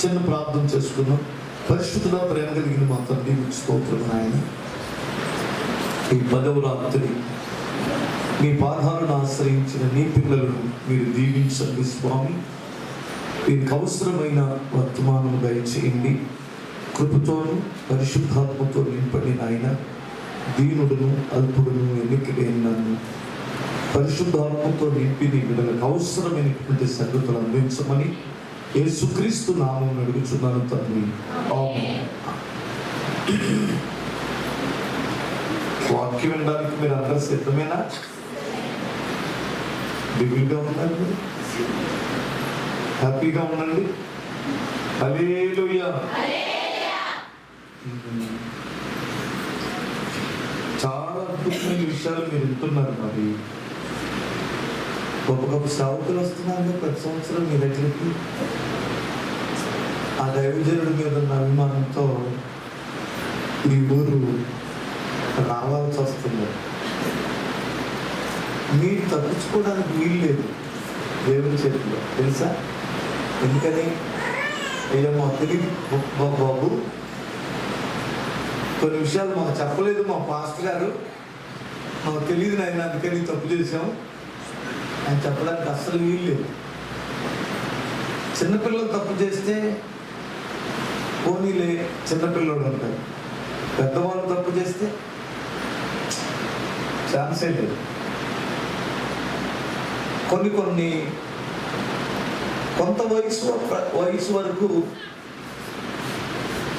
చిన్న ప్రార్థన చేసుకున్నాం. పరిశుద్ధుడా, ప్రేమ కలిగిన మా తండ్రి, మీకు స్తోత్రం నాయన. ఈ 10వ రాత్రి మీ పాదాలను ఆశ్రయించిన నీ పిల్లలను మీరు దీవించండి స్వామి. వీరికి అవసరమైన వర్తమానం దయచేయండి. కృపతోను పరిశుద్ధాత్మతో నింపండి నాయన. దీనుడును అల్పుడును ఎన్నికలేని నన్ను పరిశుద్ధాత్మతో నింపి నీ బిడ్డలకు అవసరమైనటువంటి సంగతులు అందించమని యేసుక్రీస్తు నామం అడుగుచున్నాను తండ్రి, ఆమేన్. వాక్యం వినడానికి మీరు అందరూ సిద్ధమేనా? దిగులుగా ఉండండి, హ్యాపీగా ఉండండి. హల్లెలూయా. చాలా అద్భుతమైన విషయాలు మీరు వింటున్నారు. మరి గొప్ప గొప్ప సేవకులు వస్తున్నారు ప్రతి సంవత్సరం మీ దగ్గరికి. ఆ దైవజనుడి మీద ఉన్న అభిమానంతో ఈ ఊరు రావాల్సి వస్తుంది. మీరు తప్పించుకోవడానికి వీలు లేదు దేవుని చేతిలో, తెలుసా? ఎందుకని? ఏమో తెలియదు బాబు, కొన్ని విషయాలు మాకు చెప్పలేదు మా పాస్టర్ గారు, మాకు తెలియదు నాయన, అందుకని తప్పు చేసాం అని చెప్పడానికి అస్సలు వీలు లేదు. చిన్నపిల్లలు తప్పు చేస్తే పోనీలే చిన్నపిల్లలు అంటారు, పెద్దవాళ్ళు తప్పు చేస్తే ఛాన్సే లేదు. కొంత వయసు వరకు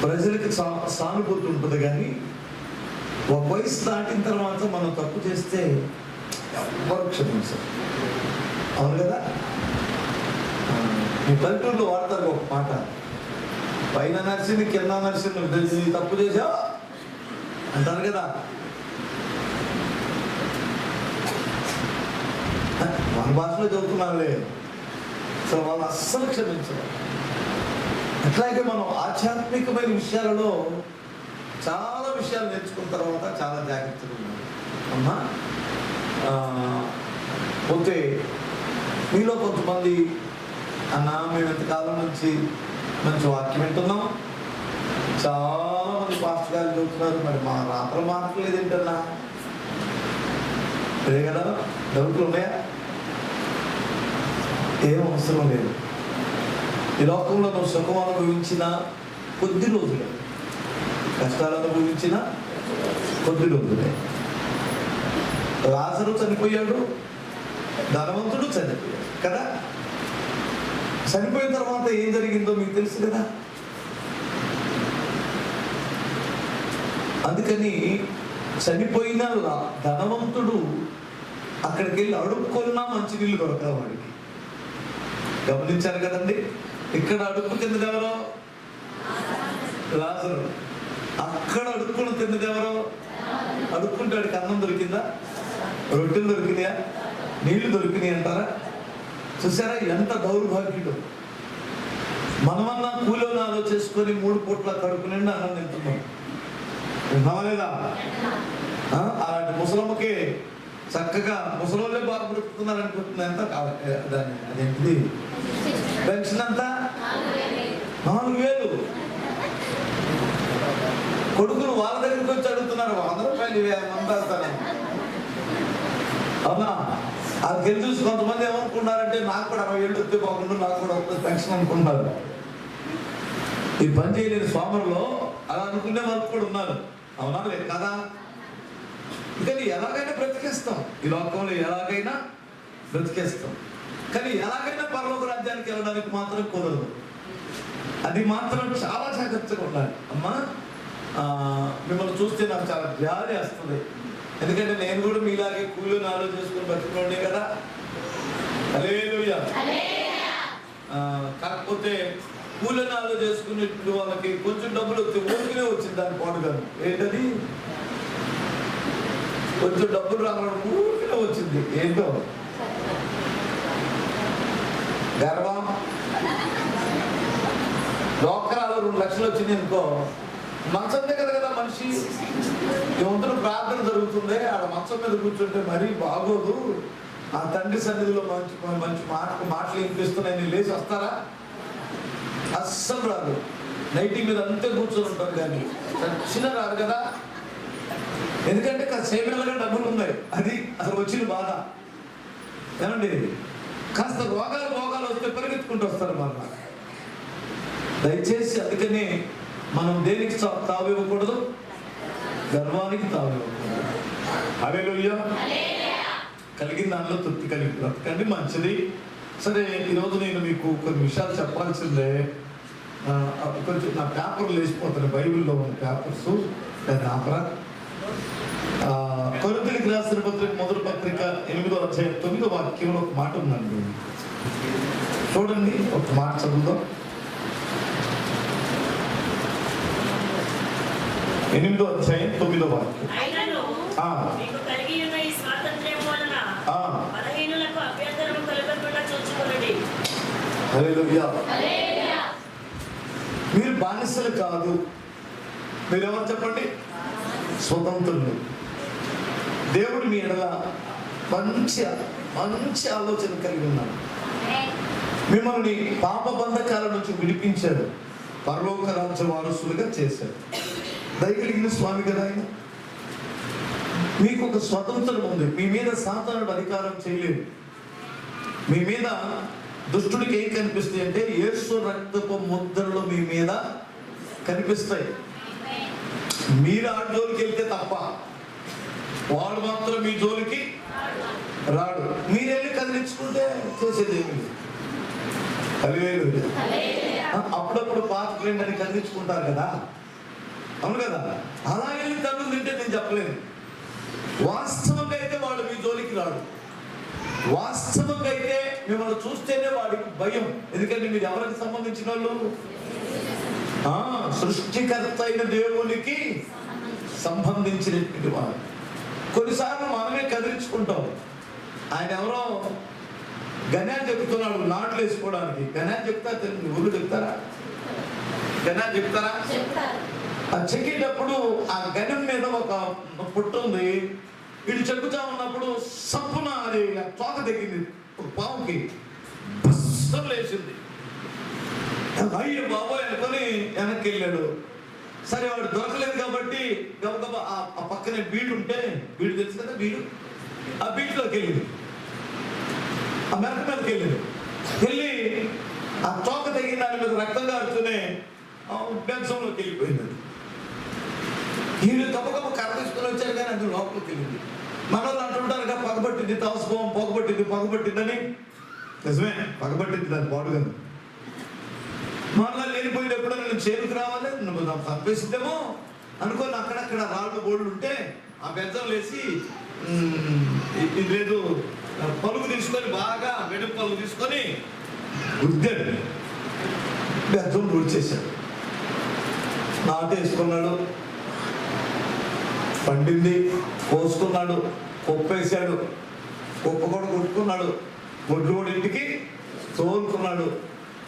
ప్రజలకి సానుభూతి ఉంటుంది, కానీ ఒక వయసు దాటిన తర్వాత మనం తప్పు చేస్తే ఎవరు క్షమించారు. అవును కదా? మీ పల్లెటూరులో వాడతారు ఒక మాట, పైన నర్సింది కింద నర్సింది తెలిసి తప్పు చేసావు అంటారు కదా. మన భాషలో చదువుతున్నారులే, అసలు వాళ్ళు అస్సలు క్షమించరు. అట్లాగే మనం ఆధ్యాత్మికమైన విషయాలలో చాలా విషయాలు నేర్చుకున్న తర్వాత చాలా జాగ్రత్తగా ఉన్నాం అమ్మా. పోతే మీలో కొంతమంది అన్న మేము ఎంతకాలం నుంచి మంచి వాక్యం వింటున్నాం, చాలా మంది పాస్టర్ గారు చదువుతున్నారు, మరి మా రాత్రులు మాట్లాడలేదు ఏంటన్నా? అదే కదా, డౌట్లు ఉన్నాయా? ఏం అవసరం లేదు. ఈ లోకంలో నువ్వు సుఖం అనుభవించిన కొద్ది రోజులే, కష్టాలు అనుభవించిన కొద్ది రోజులే. లాజరు చనిపోయాడు, ధనవంతుడు చనిపోయాడు కదా. చనిపోయిన తర్వాత ఏం జరిగిందో మీకు తెలుసు కదా. అందుకని చనిపోయిన ధనవంతుడు అక్కడికి వెళ్ళి అడుక్కున్నా మంచి నీళ్ళు దొరకదు వాడికి. గమనించారు కదండి? ఇక్కడ అడుక్కు తిన్నది ఎవరో? లాజరు. అక్కడ అడుక్కుని తిన్నది ఎవరో? అడుక్కుంటే వాడికి అన్నం దొరికిందా? రొట్టెలు దొరికినాయా? నీళ్లు దొరికినాయి అంటారా? చూసారా ఎంత దౌర్భాగ్యుడు. మనమన్నా కూలోనాలో చేసుకొని 3 పూట్ల కడుపు నిండా అన్నం తింటున్నాం, విన్నామా లేదా? అలాంటి ముసలమ్మకి చక్కగా ముసలోళ్ళే బాగా బ్రతుకుతున్నారు అనుకుంటుంది. ఎంత దాన్ని అదేంటిది పెన్షన్ అంతా 4,000. కొడుకులు వాళ్ళ దగ్గరికి వచ్చి అడుగుతున్నారు 100 రూపాయలు మందాస్తారని. అవునా? అది గెలి చూసి కొంతమంది ఏమనుకుంటున్నారంటే నాకు కూడా 60 ఏళ్ళు వస్తే బాగుండు, నాకు కూడా వస్తుంది పెన్షన్ అనుకుంటున్నారు. ఈ పని చేయలేని స్వాములలో అలా అనుకునే వాళ్ళు కూడా ఉన్నారు. అవునా లేదు కదా? కానీ ఎలాగైనా బ్రతికేస్తాం, ఈ లోకంలో ఎలాగైనా బ్రతికేస్తాం, కానీ ఎలాగైనా పరలోక రాజ్యానికి వెళ్ళడానికి మాత్రం కుదరదు. అది మాత్రం చాలా జాగ్రత్తగా ఉండాలి. అమ్మా, మిమ్మల్ని చూస్తే నాకు చాలా జాలి వస్తుంది. ఎందుకంటే నేను కూడా మీలాగే కూలి నాలో చేసుకుని బతుకునే కదా. హల్లెలూయా. కాకపోతే కూలి నాలో చేసుకునే వాళ్ళకి కొంచెం డబ్బులు వస్తే ఊరికే వచ్చింది దాని పాడుగాను. ఏంటది? కొంచెం డబ్బులు రావడం ఊరికే వచ్చింది. ఏంటో గర్వం. డోక్రాలో 2 లక్షలు వచ్చింది అనుకో, మంచం దగ్గర కదా మనిషి ఏమంటారు, ప్రార్థన జరుగుతుంది, ఆడ మంచం మీద కూర్చుంటే మరీ బాగోదు, ఆ తండ్రి సన్నిధిలో మంచి మంచి మాటలు వినిపిస్తున్నాయి, లేచి వస్తారా? అస్సలు రాదు. నైటీ మీద అంతే కూర్చొని ఉంటాం కానీ చచ్చిన రాదు కదా. ఎందుకంటే సేవలుగా డబ్బులు ఉన్నాయి, అది అసలు వచ్చిన బాధ. ఏమండి, కాస్త రోగాలు వస్తే పరిగెత్తుకుంటూ వస్తారు మన. దయచేసి అందుకని మనం దేనికి తావు ఇవ్వకూడదు, గర్వానికి తావు ఇవ్వకూడదు. హల్లెలూయా. కలిగిన దానిలో తృప్తి కలిగి బ్రతకండి, మంచిది. సరే, ఈరోజు నేను మీకు కొన్ని విషయాలు చెప్పాల్సిందే. కొంచెం నా పేపర్లు వేసిపోతాను, బైబిల్లో ఉన్న పేపర్స్ ఆపరా. కొరింథీయులకు రాసిన పత్రిక మొదటి పత్రిక 8వ అధ్యాయం 9వ వాక్యంలో ఒక మాట ఉందండి. చూడండి, ఒక మాట చదువుదాం. 8వ అధ్యాయం 9వ వాక్యం. హల్లెలూయా. మీరు బానిసలు కాదు, మీరెవరు చెప్పండి? స్వతంత్రులు. దేవుడు మీ ఎడల మంచి ఆలోచన కలిగి ఉన్నాడు. మిమ్మల్ని పాప బంధకాల నుంచి విడిపించాడు, పరలోక రాజ్య వారసులుగా చేశాడు. దయగలిగిన స్వామి కదా ఆయన. మీకు ఒక స్వతంత్రం ఉంది. మీ మీద సాతానుడు అధికారం చేయలేదు. మీ మీద దుష్టుడికి ఏం కనిపిస్తాయి అంటే యేసు రక్తపు ముద్రలు మీ మీద కనిపిస్తాయి. మీరు ఆ జోలికి వెళ్తే తప్ప వాడు మాత్రం మీ జోలికి రాడు. మీరెళ్ళి కదిలించుకుంటే చేసేది ఏమి లేదు. అప్పుడప్పుడు పాత ఫ్రెండ్ అని కదిలించుకుంటారు కదా, అవును కదా. అలా వెళ్ళి తల్లు తింటే నేను చెప్పలేను. వాస్తవంగా అయితే వాడు మీ జోలికి రాడు. వాస్తవంగా అయితే మిమ్మల్ని చూస్తేనే వాడికి భయం. ఎందుకంటే మీరు ఎవరికి సంబంధించిన వాళ్ళు? సృష్టికర్త అయిన దేవునికి సంబంధించినటువంటి వాడు. కొన్నిసార్లు మనమే కదిలించుకుంటాం. ఆయన ఎవరో గణ్యాన్ని చెప్తున్నాడు నాట్లు వేసుకోవడానికి. గణ్యాన్ని చెప్తారా? ఊళ్ళు చెప్తారా? గణ్యాన్ని చెప్తారా? ఆ చెక్కేటప్పుడు ఆ గణం మీద ఒక పుట్ట ఉంది. వీడు చెక్కుతా ఉన్నప్పుడు సప్పున అది తోక తగ్గింది, ఒక పావుకి బస్సం లేచింది. అయ్యో బాబోయ్ అనుకొని వెనక్కి వెళ్ళాడు. సరే, వాడు దొరకలేదు కాబట్టి గబగబా ఆ పక్కనే బీడు ఉంటే, బీడు తెలుసు కదా, బీడు, ఆ బీడులోకి వెళ్ళింది. ఆ మెరక మీదకి వెళ్ళింది. వెళ్ళి ఆ తోక తగిన దాని మీద రక్తం కారుతూనే బెంచంలోకి వెళ్ళిపోయింది. అది వీళ్ళు గబగబ కర్ర తీసుకుని వచ్చారు కానీ అది లోపలికి వెళ్ళింది. మన వాళ్ళు అంటుంటారు కదా, పగబట్టింది, తావస్భవం పొగబట్టిందని. నిజమే, పగబట్టింది దాన్ని పాడుగా. మళ్ళా లేనిపోయింది. ఎప్పుడైనా నేను చేరుకు రావాలి, నువ్వు నాకు తప్పేసిద్దేమో అనుకోని అక్కడక్కడ రాళ్ళు బోళ్ళు ఉంటే ఆ బెంచం లేసి ఇది లేదు పలుగు తీసుకొని, బాగా వెడుపు పలుగు తీసుకొని గుద్దాడు. బెంచం పూడ్చేశాడు. నాటు వేసుకున్నాడు, పండింది, పోసుకున్నాడు, కొప్పేశాడు, కుప్ప కూడా కొట్టుకున్నాడు, గొడ్లు కూడా ఇంటికి తోలుకున్నాడు.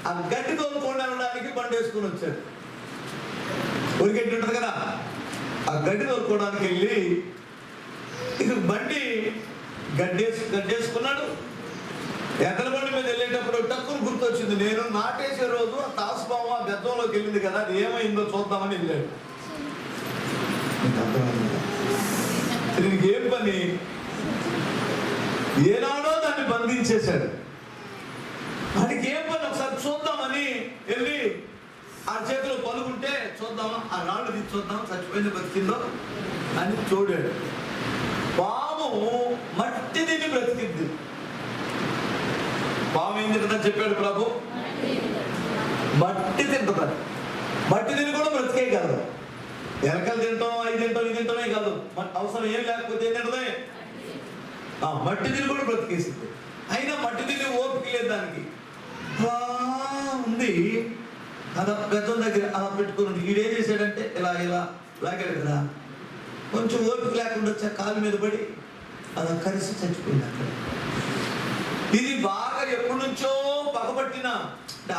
ఆ గడ్డి తోలుకొని వెళ్ళడానికి బండి వేసుకుని వచ్చాడు. ఉరిగడ్డి ఉంటుంది కదా, ఆ గడ్డి తోలుకోవడానికి వెళ్ళి ఇక బండి గడ్డేసుకున్నాడు. ఎద్దల బండి మీద వెళ్ళేటప్పుడు టక్కును గుర్తొచ్చింది, నేను నాటేసే రోజు ఆ తాసుబావ ఆ బెద్దంలోకి వెళ్ళింది కదా, అది ఏమైందో చూద్దామని వెళ్ళాడు. దీనికి ఏం పని? ఏనాడో దాన్ని బంధించేశాడు. వాడికి ఏం పని? ఒకసారి చూద్దామని వెళ్ళి ఆ చేతిలో పలుకుంటే చూద్దామా, ఆ రాళ్ళు తీసి చూద్దాం చచ్చిపోయింది బతికిందో అని చూడాడు. పాము మట్టి తిని బ్రతికింది. పాము ఏం తింటుందని చెప్పాడు ప్రభు? మట్టి తింటుంది. మట్టి తిని కూడా బ్రతికే కాదు. ఎలకలు తింటాం, అవి తింటాం, ఇది తింటామే కాదు, అవసరం ఏం లేకపోతే ఏం తింటదే? మట్టి తిని కూడా బ్రతికేసింది. అయినా మట్టి తిని ఓపిక లేదు దానికి. ఉంది అది పెద్ద దగ్గర అలా పెట్టుకుని ఈడేం చేశాడంటే ఇలా లాగాడు కదా, కొంచెం ఓపిక లేకుండా వచ్చా కాలు మీద పడి అది కలిసి చచ్చిపోయింది అక్కడ. ఇది బాగా ఎప్పటి నుంచో పగబట్టిన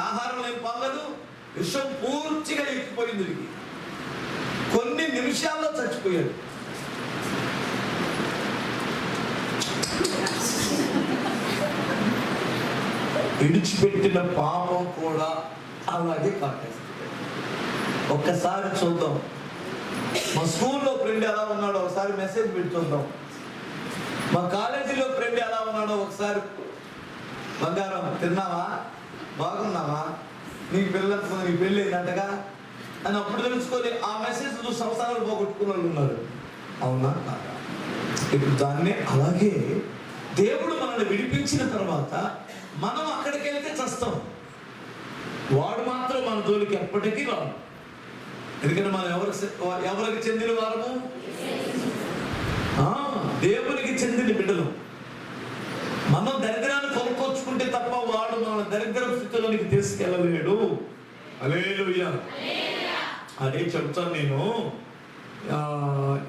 ఆహారం ఏం పొందదు, విషం పూర్తిగా ఎక్కిపోయింది. ఇది కొన్ని నిమిషాల్లో చచ్చిపోయాడు. విడిచిపెట్టిన పాపం కూడా అలాగే కాటేస్తుంది. ఒక్కసారి చూద్దాం, మా స్కూల్లో ఫ్రెండ్ ఎలా ఉన్నాడో ఒకసారి మెసేజ్ పెట్టి చూద్దాం. మా కాలేజీలో ఫ్రెండ్ ఎలా ఉన్నాడో ఒకసారి, బంగారం తిన్నావా, బాగున్నావా, నీకు పిల్లలకు నీకు పెళ్ళి అయిందంటగా అని అప్పుడు తెలుసుకొని ఆ మెసేజ్ సంవత్సరాలు పోగొట్టుకున్న వాళ్ళు ఉన్నారు. అవునా? ఇప్పుడు దాన్ని అలాగే దేవుడు మనల్ని విడిపించిన తర్వాత మనం అక్కడికి వెళ్తే చస్తాం, వాడు మాత్రం మన జోలికి ఎప్పటికీ రాడు. ఎందుకంటే మనం ఎవరికి చెందిన వారము? దేవునికి చెందిన బిడ్డలు. మనం దరిద్రాన్ని కొనుక్కొచ్చుకుంటే తప్ప వాడు మన దరిద్ర స్థితిలోనికి తీసుకెళ్ళలేడు. హల్లెలూయా. అదే చెప్తాను నేను.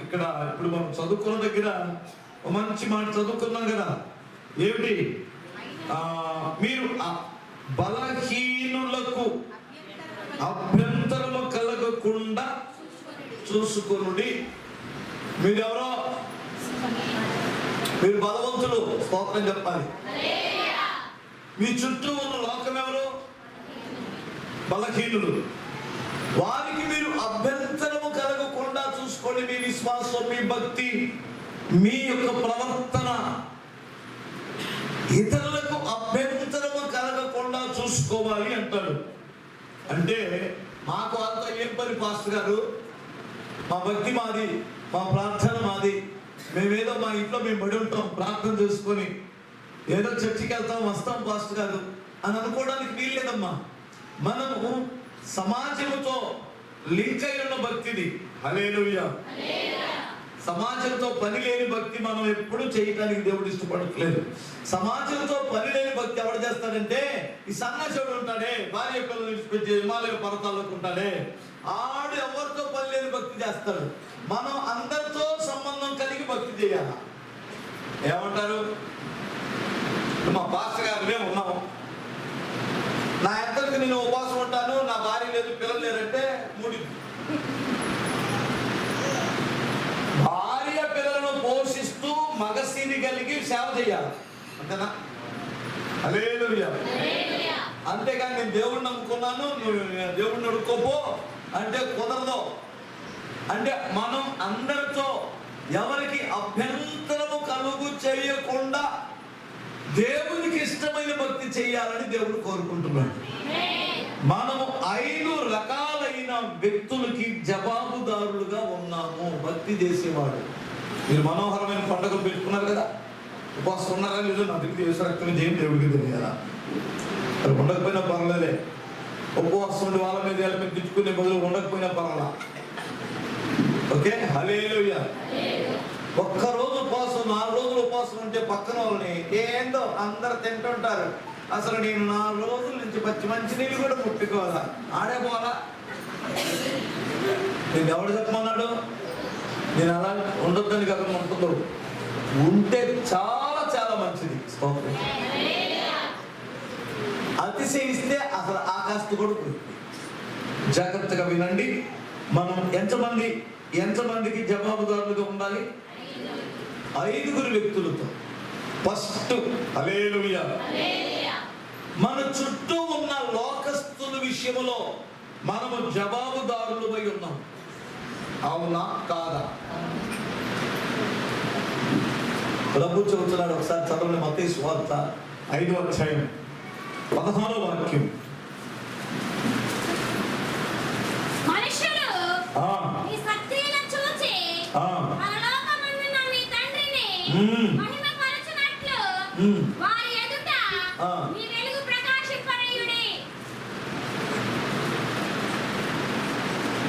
ఇక్కడ ఇప్పుడు మనం చదువుకున్న దగ్గర మంచి మాట చదువుకున్నాం కదా, ఏమిటి? మీరు బలహీనులకు అభ్యంతరము కలగకుండా చూసుకొనుడి. మీరెవరో, మీరు బలవంతులు, స్తోత్రం చెప్పాలి. మీ చుట్టూ ఉన్న లోకం ఎవరు? బలహీనులు. వారికి మీరు అభ్యంతరము కలగకుండా చూసుకోండి. మీ విశ్వాసం, మీ భక్తి, మీ యొక్క ప్రవర్తన ఇతరులకు అభ్యంతరము కలగకుండా చూసుకోవాలి అంటాడు. అంటే మాకు అంతా ఏం పని పాస్టర్ గారు, మా భక్తి మాది, మా ప్రార్థన మాది, మేమేదో మా ఇంట్లో మేము పడి ఉంటాం, ప్రార్థన చేసుకొని ఏదో చర్చికి వెళ్తాం వస్తాం పాస్టర్ గారు అని అనుకోవడానికి వీల్లేదమ్మా. మనము సమాజంతో లింక్ అయి ఉన్న భక్తిది. హల్లెలూయా. సమాజంతో పని లేని భక్తి మనం ఎప్పుడు చేయడానికి దేవుడు ఇష్టపడట్లేదు. సమాజంతో పని లేని భక్తి ఎవరు చేస్తాడంటే, ఈ సన్నాసుడు ఉంటాడే, భార్య పిల్లలు విడిచిపెట్టి హిమాలయ పర్వతాల్లోకి ఉంటాడే, ఆడు ఎవరితో పని లేని భక్తి చేస్తాడు. మనం అందరితో సంబంధం కలిగి భక్తి చేయాలి. ఏమంటారు? మా పాస్టర్ గారు మేము ఉన్నాము, నా ఎంతకు నేను ఉపవాసం ఉంటాను, నా భార్య లేదు, పిల్లలు లేరంటే మూడి. భార్య పిల్లలను పోషిస్తూ మగసిని కలిగి సేవ చేయాలి, అంతేనా? హల్లెలూయా. అంతేగాని నేను దేవుడిని నమ్ముకున్నాను, నువ్వు దేవుడిని అడుక్కోపో అంటే కుదరదు. అంటే మనం అందరితో ఎవరికి అభ్యంతరము కలుగు చేయకుండా దేవునికి ఇష్టమైన భక్తి చేయాలని దేవుడు కోరుకుంటున్నాడు. మనము 5 రకాలైన వ్యక్తులకి జవాబుదారులుగా ఉన్నాము. భక్తి చేసేవాడు. మీరు మనోహరమైన పండుగలు పెట్టుకున్నారు కదా, ఉపవాసం ఉన్నారా లేదు నా దగ్గర చేసిన ఏం దేవుడికి తెలియాలా? మరి ఉండకపోయినా పర్వాలేదే, ఉపవాసం ఉండి వాళ్ళ మీద తెచ్చుకునే బదులు ఉండకపోయినా పర్వాలా. ఓకే, హల్లెలూయా. ఒక్కరోజు ఉపవాసం 4 రోజులు ఉపవాసం ఉంటే పక్కన వాళ్ళని ఏందో అందరు తింటుంటారు, అసలు నేను 4 రోజుల నుంచి మంచి నీళ్ళు కూడా ముట్టుకోవాలా, ఆడే పోవాలా? నేను ఎవడు చెప్పమన్నాడు? నేను అలా ఉండొద్దని కదా ఉంటుందో, ఉంటే చాలా చాలా మంచిది. అతిశయిస్తే అసలు ఆకాశం కూడా పోయింది. జాగ్రత్తగా వినండి. మనం ఎంతమందికి జవాబుదారులుగా ఉండాలి? 5 వ్యక్తులతో. ఫస్ట్, హల్లెలూయా, మన చుట్టూ ఉన్న లోకస్తుల విషయంలో మనము జవాబుదారులమై ఉన్నాం. అవునా కాదా? ప్రభు చెబుతున్నాడు, ఒకసారి చదవండి. మత్తయి సువార్త 5వ అధ్యాయం 16వ వాక్యం.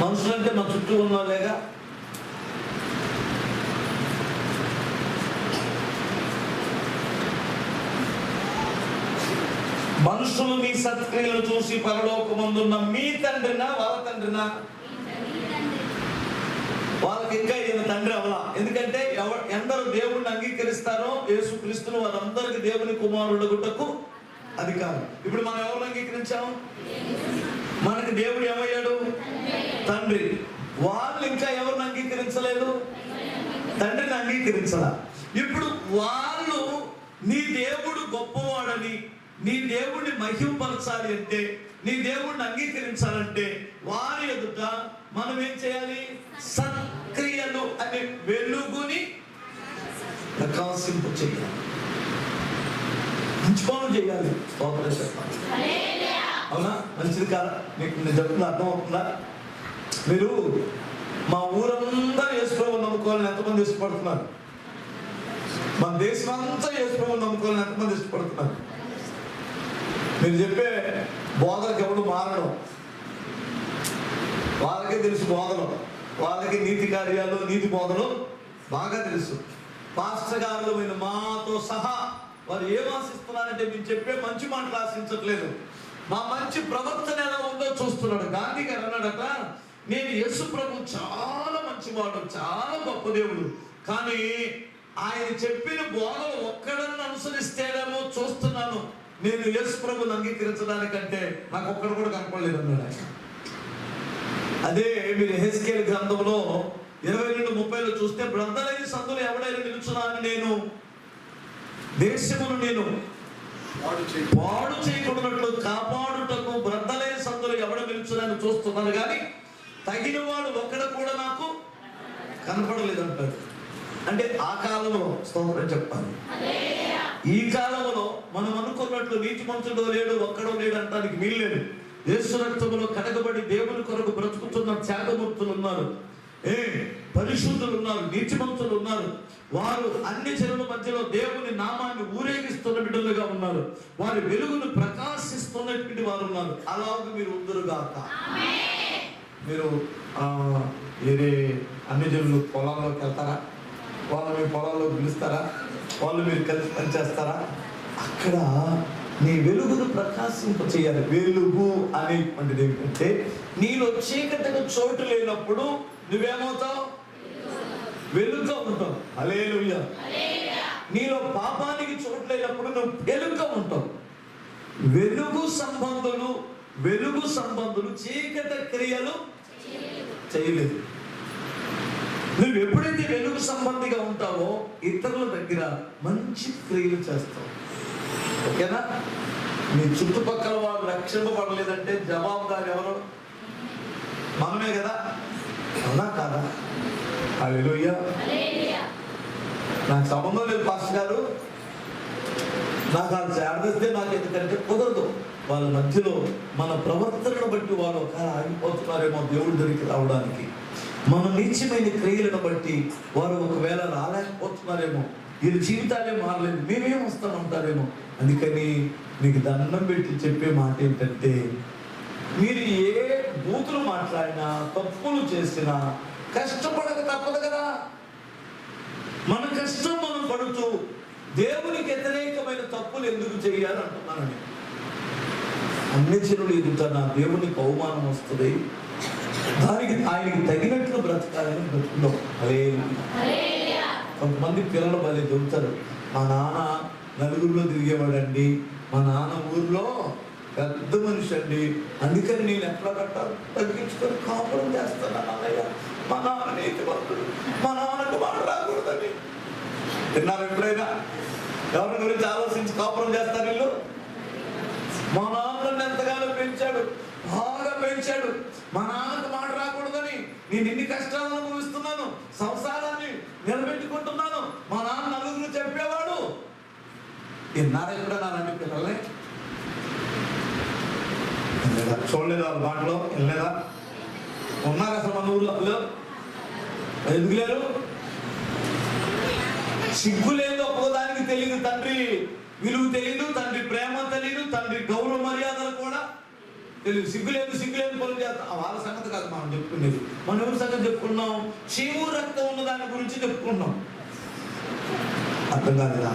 మనుషులంటే మన చుట్టూ ఉన్నలేగా. మనుషులు మీ సత్క్రియలు చూసి పరలోకమందున్న మీ తండ్రినా వాళ్ళ తండ్రినా? వాళ్ళకి ఇంకా ఈయన తండ్రి అవలా. ఎందుకంటే ఎందరూ దేవుడిని అంగీకరిస్తారో యేసుక్రీస్తును వారందరికి దేవుని కుమారుడుటకు అధికారం. ఇప్పుడు మనం ఎవరిని అంగీకరించాము? మనకి దేవుడు ఏమయ్యాడు? తండ్రి. వాళ్ళు ఇంకా ఎవరిని అంగీకరించలేదు? తండ్రిని అంగీకరించలా. ఇప్పుడు వాళ్ళు నీ దేవుడు గొప్పవాడని, నీ దేవుణ్ణి మహిమపరచాలి అంటే, నీ దేవుణ్ణి అంగీకరించాలంటే వారి ఎదుట మనం ఏం చేయాలి? సత్క్రియలు అనే వెలుగుని ప్రకాశింపు చేయాలి, మంచి పనులు చేయాలి. స్తోత్రం చెప్పాలి. అవునా? మంచిది కాదా? మీకు నేను చెప్తున్నా అర్థం అవుతుందా? మీరు మా ఊరంతా యేసుప్రభువుని నమ్ముకోవాలని ఎంతమంది ఇష్టపడుతున్నారు? మన దేశం అంతా యేసుప్రభువుని నమ్ముకోవాలని ఎంతమంది ఇష్టపడుతున్నారు? మీరు చెప్పే బోధలకు ఎవడు మారడం, వాళ్ళకే తెలుసు బోధలు, వాళ్ళకి నీతి కార్యాలు, నీతి బోధలు బాగా తెలుసు. పాస్టర్ గారులమైన మాతో సహా వారు ఏం ఆశిస్తున్నారంటే, మేము చెప్పే మంచి మాటలు ఆశించట్లేదు, మా మంచి ప్రవర్తన ఎలా ఉందో చూస్తున్నాడు. గాంధీ గారు అన్నాడట, నేను యేసు ప్రభు చాలా మంచివాడు, చాలా గొప్ప దేవుడు, కానీ ఆయన చెప్పిన బోధలు ఒక్కడన్నా అనుసరిస్తేనేమో చూస్తున్నాను, నేను యేసు ప్రభుని అంగీకరించడానికంటే నాకు ఒక్కడు కూడా కనపడలేదు అన్నాడు ఆయన. అదే మీరు యెహెజ్కేలు గ్రంథంలో 22:30 చూస్తే, బ్రద్దలైన సందులు ఎవడైనా నిలుచున్నా అని నేను దేశమును నేను పాడు చేయకూడనట్లు కాపాడుటకు బ్రద్దలైన సందులు ఎవడ నిలుచున్నాను చూస్తున్నాను, కానీ తగిన వాడు ఒక్కడ కూడా నాకు కనపడలేదు అంటాడు. అంటే ఆ కాలంలో, స్తోత్రం చెప్పాలి, ఈ కాలంలో మనం అనుకున్నట్లు నీతిమంతుడు లేడు, ఒక్కడో లేడు అంటానికి వీల్లేదు. యేసు రక్తములో కడగబడి దేవుని కొరకు బ్రతుకుతున్న త్యాగమూర్తులు ఉన్నారు, పరిశుద్ధులు ఉన్నారు, నీతిమంతులు ఉన్నారు. వారు అన్ని జనుల మధ్యలో దేవుని నామాన్ని ఊరేగిస్తున్న బిడ్డలుగా ఉన్నారు, వారి వెలుగును ప్రకాశిస్తున్నటువంటి వారు ఉన్నారు. అలాగే మీరు ఉందరుగాక. మీరు వేరే అన్ని జనులు పొలాల్లోకి వెళ్తారా? వాళ్ళు మీ పొలాల్లో పిలుస్తారా? వాళ్ళు మీరు కలిసి పనిచేస్తారా? అక్కడ నీ వెలుగును ప్రకాశింప చేయాలి. వెలుగు అనేటువంటిది ఏమిటంటే, నీలో చీకటికి చోటు లేనప్పుడు నువ్వేమవుతావు? వెలుగుగా ఉంటావు. హల్లెలూయా. నీలో పాపానికి చోటు లేనప్పుడు నువ్వు వెలుగుగా ఉంటావు. వెలుగు సంబంధులు చీకటి క్రియలు చేయలేదు. నువ్వు ఎప్పుడైతే వెలుగు సంబంధిగా ఉంటావో ఇతరుల దగ్గర మంచి క్రియలు చేస్తావు. ఓకేనా? నీ చుట్టుపక్కల వాళ్ళు రక్షింపబడలేదంటే జవాబుదారు ఎవరు? మనమే కదా, అవునా కాదా? హల్లెలూయా. నాకు సంబంధం లేదు పాస్టర్ గారు, నాకు వాళ్ళు చేరదిస్తే నాకు ఎందుకంటే కుదరదు. వాళ్ళ మధ్యలో మన ప్రవర్తనను బట్టి వాళ్ళు ఒక ఆగిపోతున్నారేమో దేవుడి దగ్గరికి రావడానికి, మన నీచమైన క్రియలను బట్టి వారు ఒకవేళ రాలేకపోతున్నారేమో, వీళ్ళ జీవితాలే మారలేదు, మేమేం వస్తామంటారేమో. అందుకని మీకు దండం పెట్టి చెప్పే మాట ఏంటంటే, మీరు ఏ బూతులు మాట్లాడినా, తప్పులు చేసినా కష్టపడక తప్పదు కదా. మన కష్టం మనం పడుతూ దేవునికి వ్యతిరేకమైన తప్పులు ఎందుకు చేయాలంటున్నానండి. అన్ని జనులు ఎదుట నా దేవునికి అవమానం వస్తుంది, దానికి ఆయనకి తగినట్లు బ్రతకాలని బ్రతుకులో. కొంతమంది పిల్లలు భలే చెబుతారు, మా నాన్న నలుగురిలో తిరిగేవాడండి, మా నాన్న ఊర్లో పెద్ద మనిషి అండి, అందుకని నేను ఎట్లా కట్టాలి తగ్గించుకొని కాపురం చేస్తాను అన్నయ్య, మా నాన్న నీతిమంతుడు, మా నాన్నకు మాట రాకూడదని. తిన్నారు ఎప్పుడైనా? ఎవరి గురించి ఆలోచించి కాపురం చేస్తారు వీళ్ళు? మా నాన్నని ఎంతగానో పెంచాడు, బాగా పెంచాడు, మా నాన్నకు మాట రాకూడదని నేను ఇన్ని కష్టాలు అనుభవిస్తున్నాను, సంసారాన్ని నిలబెట్టుకుంటున్నాను, మా నాన్న నలుగురు చెప్పేవాడు. తిన్నారా ఎప్పుడైనా అలాంటి పిల్లల్ని? చూడలేదు వాళ్ళ బాటలో వెళ్ళలేదా? ఉన్నారు అసలు మన ఊర్లో? ఎందుకు లేరు? సిగ్గు లేదు, ఒక్కోదానికి తెలియదు, తండ్రి విలువ తెలియదు, తండ్రి ప్రేమ తెలియదు, తండ్రి గౌరవ మర్యాదలు కూడా తెలియదు. సిగ్గులేదు పనులు చేస్తాం. వాళ్ళ సంగతి కాదు మనం చెప్పుకునేది. మనం ఎవరి సంగతి చెప్పుకున్నాం? చీము రక్తం ఉన్న దాని గురించి చెప్పుకున్నాం. అర్థం కాదురా?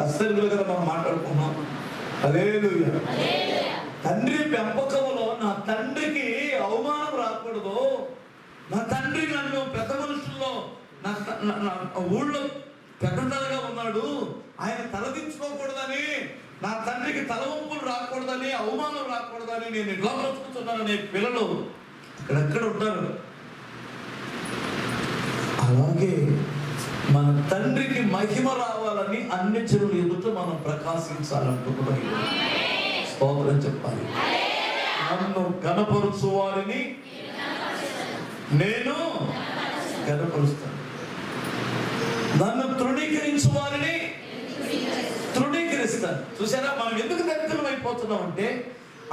అస్తరులు కదా మనం మాట్లాడుకున్నాం. హల్లెలూయా. తండ్రి పెంపకంలో నా తండ్రికి అవమానం రాకూడదు, నా తండ్రి నన్ను పెద్ద మనుషుల్లో నా ఊళ్ళో పెద్దతలగా ఉన్నాడు, ఆయన తలదించుకోకూడదని, నా తండ్రికి తలవంపులు రాకూడదని, అవమానం రాకూడదని నేను ఇట్లా బ్రతుకుతున్నాననే పిల్లలు అక్కడెక్కడ ఉంటారు. అలాగే మన తండ్రికి మహిమ రావాలని అన్ని చెరువులు ఎదుట మనం ప్రకాశించాలంటున్నాం. స్తోత్రం చెప్పాలి. నన్ను ఘనపరుచు వారిని నేను ఘనపరుస్తాను, నన్ను తృణీకరించు వారిని తృణీకరిస్తాను. చూసారా, మనం ఎందుకు దరిద్రం అయిపోతున్నాం అంటే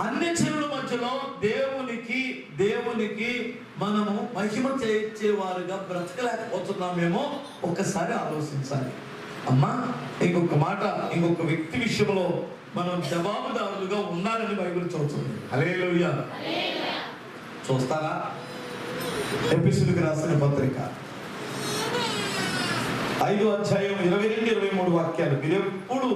అన్ని చెరువుల మధ్యలో దేవునికి మనము మహిమ చేర్చేవారుగా బ్రతకలేకపోతున్నామేమో ఒక్కసారి ఆలోచించాలి. అమ్మా, ఇంకొక వ్యక్తి విషయంలో మనం జవాబుదారులుగా ఉండాలని బైబిల్ చెబుతుంది. హల్లెలూయా. చూస్తారా? ఎఫెసీయులకు రాసిన పత్రిక 5వ అధ్యాయం 22-23 వాక్యాలు. మీరు ఎప్పుడు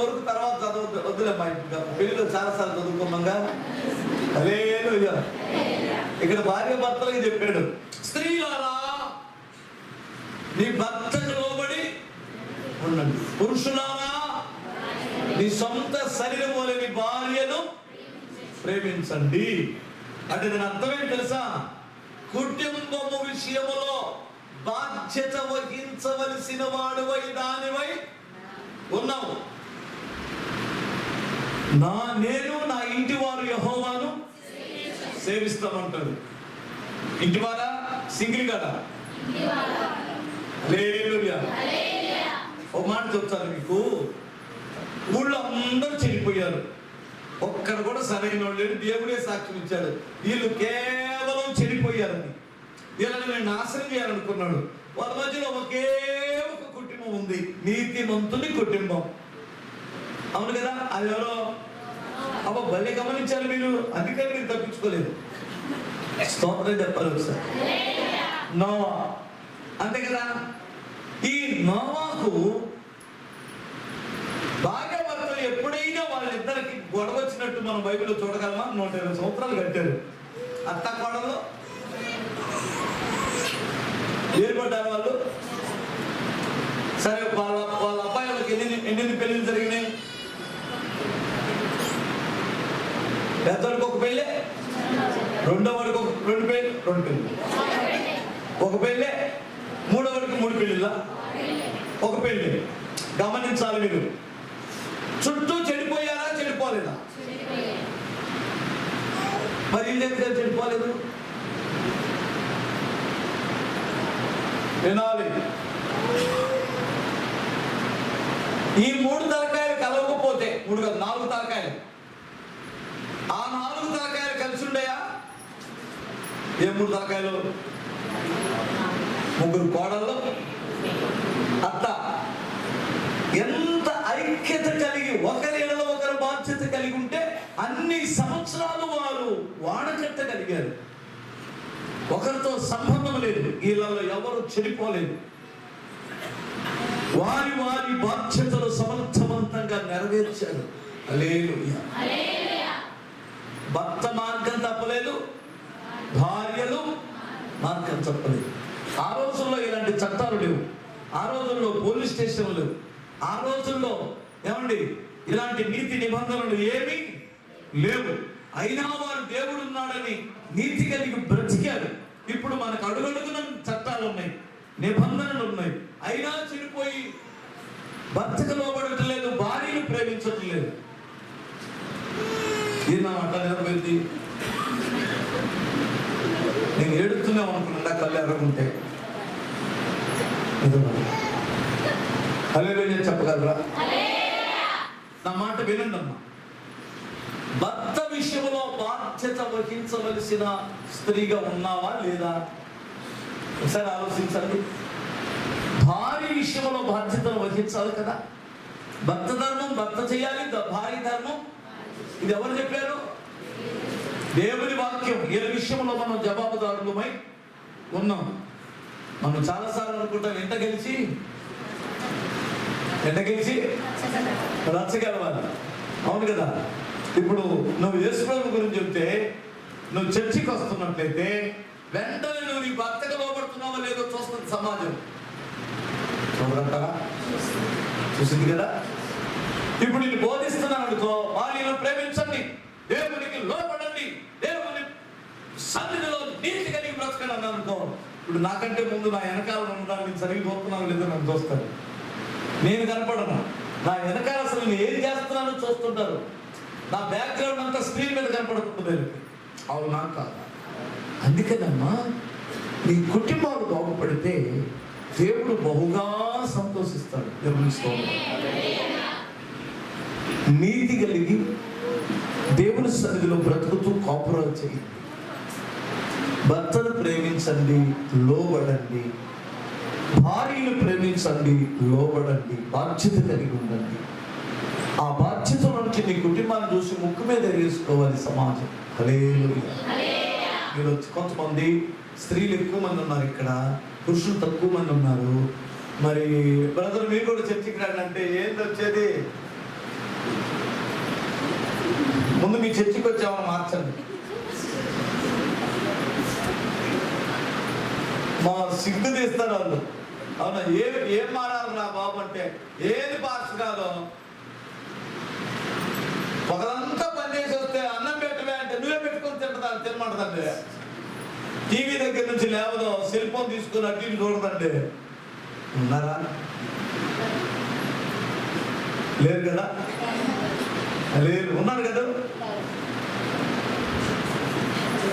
వరకు తర్వాత వద్దులేమ్మా, పెళ్లిలో చాలా సార్లు చదువుకోమంగా. హల్లెలూయా. ఇక్కడ భార్య భర్తలకు చెప్పాడు, స్త్రీలారా నీ భర్తకు లోబడి ఉండండి, పురుషులారా నీ సొంత శరీరం వలె నీ భార్యను ప్రేమించండి. అంటే దాని అర్థమేం తెలుసా? కుటుంబము విషయములో బాధ్యత వహించవలసిన వాడువై దానివై ఉన్నావు. నేను నా ఇంటి వారు యెహోవాను సేవిస్తామంటాడు. ఇంటి వారా? సింగిల్ కదా? హల్లెలూయా. ఒక మాట చెప్తాను మీకు, ఊళ్ళో అందరూ చెడిపోయారు, ఒక్కడు కూడా సరైన వాళ్ళు లేడు. దేవుడే సాక్ష్యం ఇచ్చాడు, వీళ్ళు కేవలం చెడిపోయారని. వీళ్ళని నేను నాశనం చేయాలనుకున్నాడు. వాళ్ళ మధ్యలో ఒకే ఒక కుటుంబం ఉంది, నీతిమంతుని కుటుంబం. అవును కదా? అది ఎవరో అబ్బా భలే గమనించారు మీరు, అందుకని మీరు తప్పించుకోలేదు. స్తోత్రం చెప్పాలి ఒకసారి. నోవా, అంతే కదా? ఈ నోవాకు భార్యాభర్తలు ఎప్పుడైనా వాళ్ళిద్దరికి గొడవ వచ్చినట్టు మనం బైబిల్లో చూడగలమా? 120 సంవత్సరాలు కట్టారు. అత్త కోడలు ఏర్పడ్డారు వాళ్ళు. సరే, వాళ్ళ అబ్బాయిలకు ఎన్ని పెళ్లిళ్ళు జరిగినాయి? పెద్దవాడికి ఒక పెళ్ళే, రెండో వాడికి రెండు పెళ్ళి, ఒక పెళ్ళే, మూడో వాడికి 3 పెళ్ళిళ్ళ, ఒక పెళ్ళి. గమనించాలి మీరు. చుట్టూ చెడిపోయారా? చెడిపోలేదా? మరి ఎందుకు చెడిపోలేదు? వినాలి. ఈ 3 తలకాయలు కలవకపోతే, 3 కాదు 4 తలకాయలు, ఆ 4 తలకాయలు కలిసి ఉండయా? ఏ 3 తలకాయలు? 3 కోడళ్ళు, అత్త. ఎంత ఐక్యత కలిగి ఒకరిలో ఒకరు బాధ్యత కలిగి ఉంటే అన్ని సంవత్సరాలు వారు వాడకట్టగలిగారు. ఒకరితో సంబంధం లేదు, వీళ్ళలో ఎవరు చెడిపోలేదు. వారి వారి బాధ్యతలు సమర్థవంతంగా నెరవేర్చారు. హల్లెలూయా. భర్త మార్గం తప్పలేదు, భార్యలు మార్గం తప్పలేదు. ఆ రోజుల్లో ఇలాంటి చట్టాలు లేవు, ఆ రోజుల్లో పోలీస్ స్టేషన్లు లేవు, ఆ రోజుల్లో ఏమండి ఇలాంటి నీతి నిబంధనలు ఏమీ లేవు. అయినా వారు దేవుడు ఉన్నాడని నీతి కలిగి బ్రతికారు. ఇప్పుడు మనకు అడుగడుగున చట్టాలు ఉన్నాయి, నిబంధనలు ఉన్నాయి, అయినా చెడిపోయి భర్తకు లోబడటం లేదు, భార్యను ప్రేమించటం లేదు. ఈయన అట్లా నెరవేర్ది నేను ఏడుతున్నాం అనుకున్నా, కళ్ళు ఎర్రకుంటే. హల్లెలూయా చెప్పగలరా? నా మాట వినండి అమ్మా. భర్త విషయంలో బాధ్యత వహించవలసిన స్త్రీగా ఉన్నావా లేదా? ఒకసారి ఆలోచించండి. భార్య విషయంలో బాధ్యతను వహించాలి కదా. భర్త ధర్మం భర్త చేయాలి, భార్య ధర్మం. ఇది ఎవరు చెప్పారు? దేవుని వాక్యం. ఈ విషయంలో మనం జవాబుదారులమై ఉన్నాం. మనం చాలాసార్లు అనుకుంటాం, ఎంట గెలిచి రచ్చగలవాలి. అవును కదా? ఇప్పుడు నువ్వు యేసు ప్రభు గురించి చెప్తే నువ్వు చర్చికి వస్తున్నట్లయితే వెంటనే నువ్వు నీ భర్తకు లోబడుతున్నావో లేదో చూస్తుంది సమాజం. చూడంటారా? చూసింది కదా. ఇప్పుడు నేను బోధిస్తున్నాను అనుకో, వాళ్ళని ప్రేమించండి, దేవునికి లోబడండి, దేవుని సన్నిధిలో నీతి కలిగి బ్రతకండి అన్నాను అనుకో, ఇప్పుడు నాకంటే ముందు నా వెనకాల ఉండడానికి నేను సరిగిపోతున్నాను లేదో నన్ను చూస్తారు. నేను కనపడను, నా వెనకాల అసలు నేను ఏం చేస్తున్నానో చూస్తుంటారు. నా బ్యాక్గ్రౌండ్ అంతా స్క్రీన్ మీద కనపడుతుంది. అవునా కాదు? అందుకనమ్మా నీ కుటుంబాలు బాగుపడితే దేవుడు బహుగా సంతోషిస్తాడు. దేవుని స్తోత్రం. నీతి కలిగి దేవుని సన్నిధిలో బ్రతుకుతూ కాపురాలు చేయండి. భర్తను ప్రేమించండి, లోబడండి. భార్యను ప్రేమించండి, లోబడండి. బాధ్యత కలిగి ఉండండి. ఆ బాధ్యత నుంచి నీ కుటుంబాన్ని చూసి ముక్కు మీద వేసుకోవాలి సమాజం. హల్లెలూయా. మీరు కొంతమంది స్త్రీలు ఎక్కువ మంది ఉన్నారు ఇక్కడ, పురుషులు తక్కువ మంది ఉన్నారు. మరి బ్రదర్ మీరు కూడా చర్చికి రండి అంటే ఏంటి వచ్చేది? ముందు మీ చర్చికి వచ్చామని మార్చండి. మా సిగ్గు తీస్తారు వాళ్ళు. అవునా? ఏం మారాలి నా బాబు అంటే ఏది పాస్ కాదు. ఒకరంతా పనిచేసి వస్తే అన్నం పెట్టవే అంటే నువ్వే పెట్టుకొని తింటదాన్ని తినమంటదండి. టీవీ దగ్గర నుంచి లేవదు, సెల్ ఫోన్ తీసుకుని అటు ఇటు చూడదండి. ఉన్నారా? లేరు కదా? లేరు. ఉన్నారు కదా?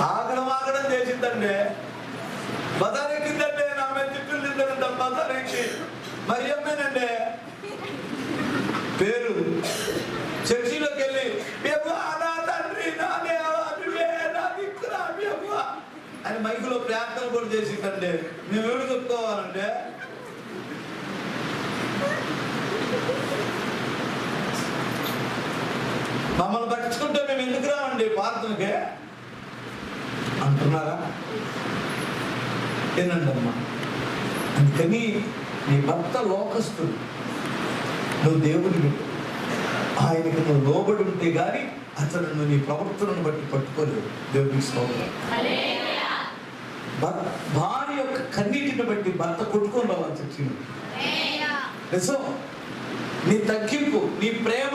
ఆగడం చేసిందండి. బజార్ ఎక్కిందండి, నా మీద తిట్టులు తింటారంట. బజార్ ఎక్కి మరి అమ్మేనండి పేరు చర్చిలోకి వెళ్ళి అని మైకులో ప్రార్థన కూడా చేసిందండి. మేము ఎవరు చెప్పుకోవాలంటే మమ్మల్ని పట్టించుకుంటే మేము ఎందుకు రావండి ప్రార్థనకే అంటున్నారా? ఏనండి అమ్మా. అందుకని నీ భర్త లోకస్తుడు, నువ్వు దేవుడిని, ఆయనకి నువ్వు లోబడి ఉంటే గాని అతను నువ్వు నీ ప్రవర్తనను బట్టి పట్టుకోలేవు. దేవుడికి స్తోత్రం. భార్య యొక్క కన్నీటిని బట్టి భర్త కొట్టుకొని రావాలి చర్చిలో. నిజం. నీ తగ్గింపు, నీ ప్రేమ,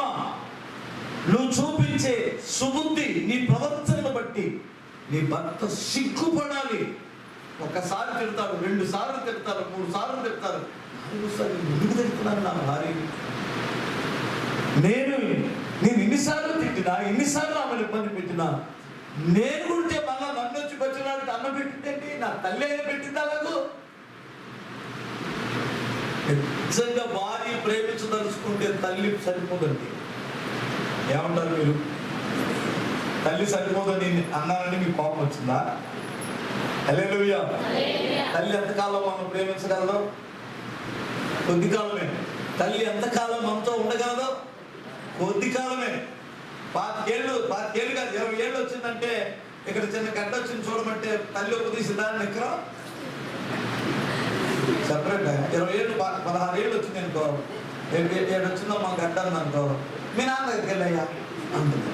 నువ్వు చూపించే సుబుద్ధి, నీ ప్రవర్తనను బట్టి నీ భర్త సిగ్గుపడాలి. ఒకసారి తిడతాడు, 2 సార్లు తిడతారు, 3 సార్లు తిడతారు, 4 సార్లు ఎందుకు తిడుతున్నాను నా భార్య? నేను ఇన్నిసార్లు తిట్టినా, ఎన్నిసార్లు ఆమెను ఇబ్బంది పెట్టినా, నేను ఉంటే మళ్ళా నన్ను వచ్చి వచ్చినాడు అన్న పెట్టిందండి. నా తల్లి అయినా పెట్టింది అలాగూ. నిజంగా భార్య ప్రేమించదలుచుకుంటే తల్లి సరిపోదండి. ఏమంటారు మీరు? తల్లి సరిపోదని అన్నారని మీకు కోపం వచ్చిందా? హల్లెలూయా. తల్లి ఎంతకాలం మనం ప్రేమించగలదు? కొద్ది కాలమే. తల్లి ఎంతకాలం మనతో ఉండగలదు? కొద్ది కాలమే. 25 ఏళ్ళు కాదు, 20 ఏళ్ళు వచ్చిందంటే ఇక్కడ చిన్న గడ్డ వచ్చింది చూడమంటే తల్లి ఉపదేశం దాన్ని ఎక్కడ సపరేట్. 20 ఏళ్ళు 16 ఏళ్ళు వచ్చింది అనుకో, 7 వచ్చిందో మా గడ్డ అని అనుకో, మీ నాన్న దగ్గరికి వెళ్ళయ్యా అంటుంది.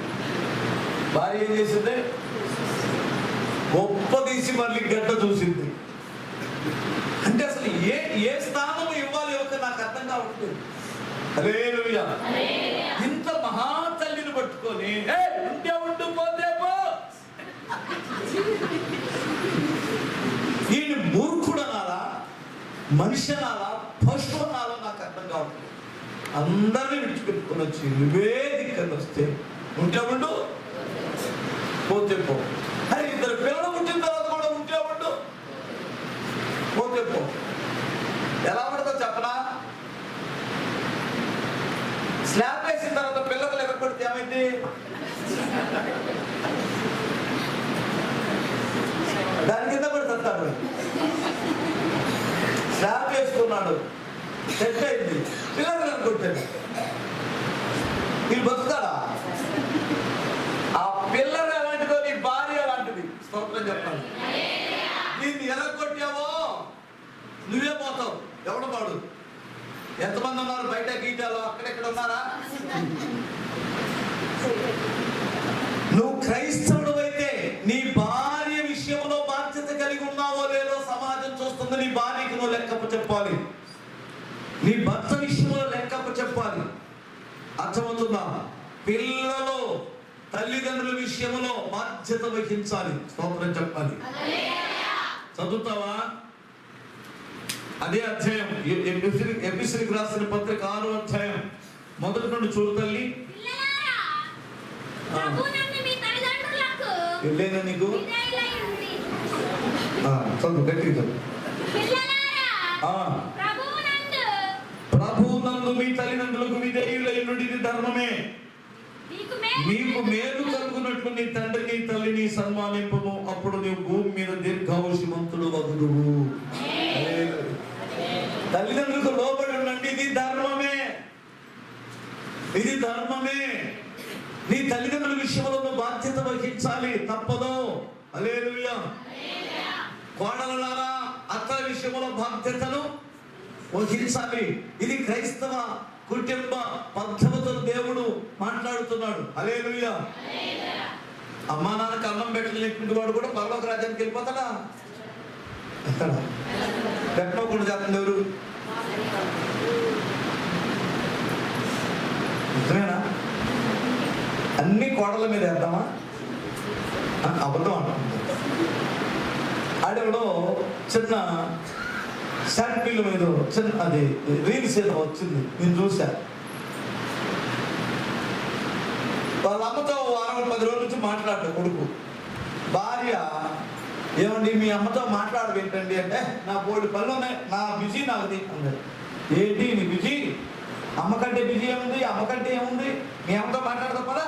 భార్య ఏం చేసింది? గొప్ప తీసి మళ్ళీ గడ్డ చూసింది. అంటే అసలు ఏ స్థానం ఇవ్వాలి ఒక నాకు అర్థం కావట్లేదు. హల్లెలూయా. ఇంత మహా తల్లిని పట్టుకొని ఉంటే ఉండు పోతే పో, ఈయన మూర్ఖుడు అనాలా, మనిషి అనాలా, పశువు అనాలా నాకు అర్థం కావట్లేదు. అందరినీ విడిచిపెట్టుకుని వచ్చి నివేదికలు వస్తే ఉంటే ఉండు పోతే పో. అరే 2 పిల్లలు పుట్టిన తర్వాత కూడా ఉంటే ఉండు పోతే పో. ఎలా పడతా చెప్పనా? స్లాబ్ వేసిన తర్వాత పిల్లలు ఎగరపడితే ఏమైంది? దాని కింద పడుతుంటాడు. స్లాబ్ వేసుకున్నాడు, సెట్ అయింది, పిల్లలు అనుకుంటాడు. వీళ్ళు బతుకుతాడా? ఆ పిల్లలు ఎలాంటిదో నీ భార్య అలాంటిది. స్తోత్రం చెప్పాలి. దీన్ని ఎలా కొట్టావో నువ్వే పోతావు. ఎవడు పాడు? ఎంతమంది ఉన్నారు బయట గీటాలో? అక్కడెక్కడ ఉన్నారా? నువ్వు క్రైస్తవుడు అయితే నీ చెప్పాలి. నీ భర్త విషయంలో లెక్క చెప్పాలి. అర్థమవుతుందా? పిల్లలు తల్లిదండ్రుల విషయంలో బాధ్యత వహించాలి. స్తోత్రం చెప్పాలి. చదువుతావా? అదే అధ్యాయం ఎఫెసీయులకు రాసిన పత్రిక 6వ అధ్యాయం మొదటి నుండి చూడు తల్లి. వెళ్ళేనా నీకు? చదువు గట్టి చదువు. ప్రభువునందు మీ తల్లిదండ్రులకు విధేయులైనది ధర్మమే. నీకు మేలు కలుగునట్లు నీ తండ్రిని తల్లిని సన్మానింపము, అప్పుడు నీవు భూమి మీద దీర్ఘాయుష్మంతుడు వగుదువు. తల్లిదండ్రులకు లోబడి ఉండండి. ఇది ధర్మమే, ఇది ధర్మమే. నీ తల్లిదండ్రుల విషయంలో నువ్వు బాధ్యత వహించాలి, తప్పదు. హల్లెలూయా. కోడలారా అత్త విషయంలో బాధ్యతను వహించాలి. ఇది క్రైస్తవ కుటుంబ పద్ధతితో దేవుడు మాట్లాడుతున్నాడు. హల్లెలూయా. అమ్మా నాన్నకు అన్నం పెట్టలేని వాడు కూడా పరలోక రాజ్యానికి వెళ్ళిపోతాడా? ఎక్కడ పెట్టకుండా చేస్తుంది ఎవరు? నిజమేనా? అన్ని కోడల మీద వేద్దామా? అబద్ధం అంటుంది. ఆడెవడో చిన్న షార్ట్ ఫిల్మ్ మీద చిన్న అది రీల్స్ ఏదో వచ్చింది, నేను చూసా. వాళ్ళ అమ్మతో వారం 10 రోజుల నుంచి మాట్లాడు కొడుకు. భార్య ఏమండి మీ అమ్మతో మాట్లాడబెట్టండి అంటే, నా బోల్డ్ పనులు ఉన్నాయి, నా బిజీ నాకు అన్నది. ఏంటి నీ బిజీ? అమ్మకంటే బిజీ ఏముంది? అమ్మకంటే ఏముంది? మీ అమ్మతో మాట్లాడతా పదా?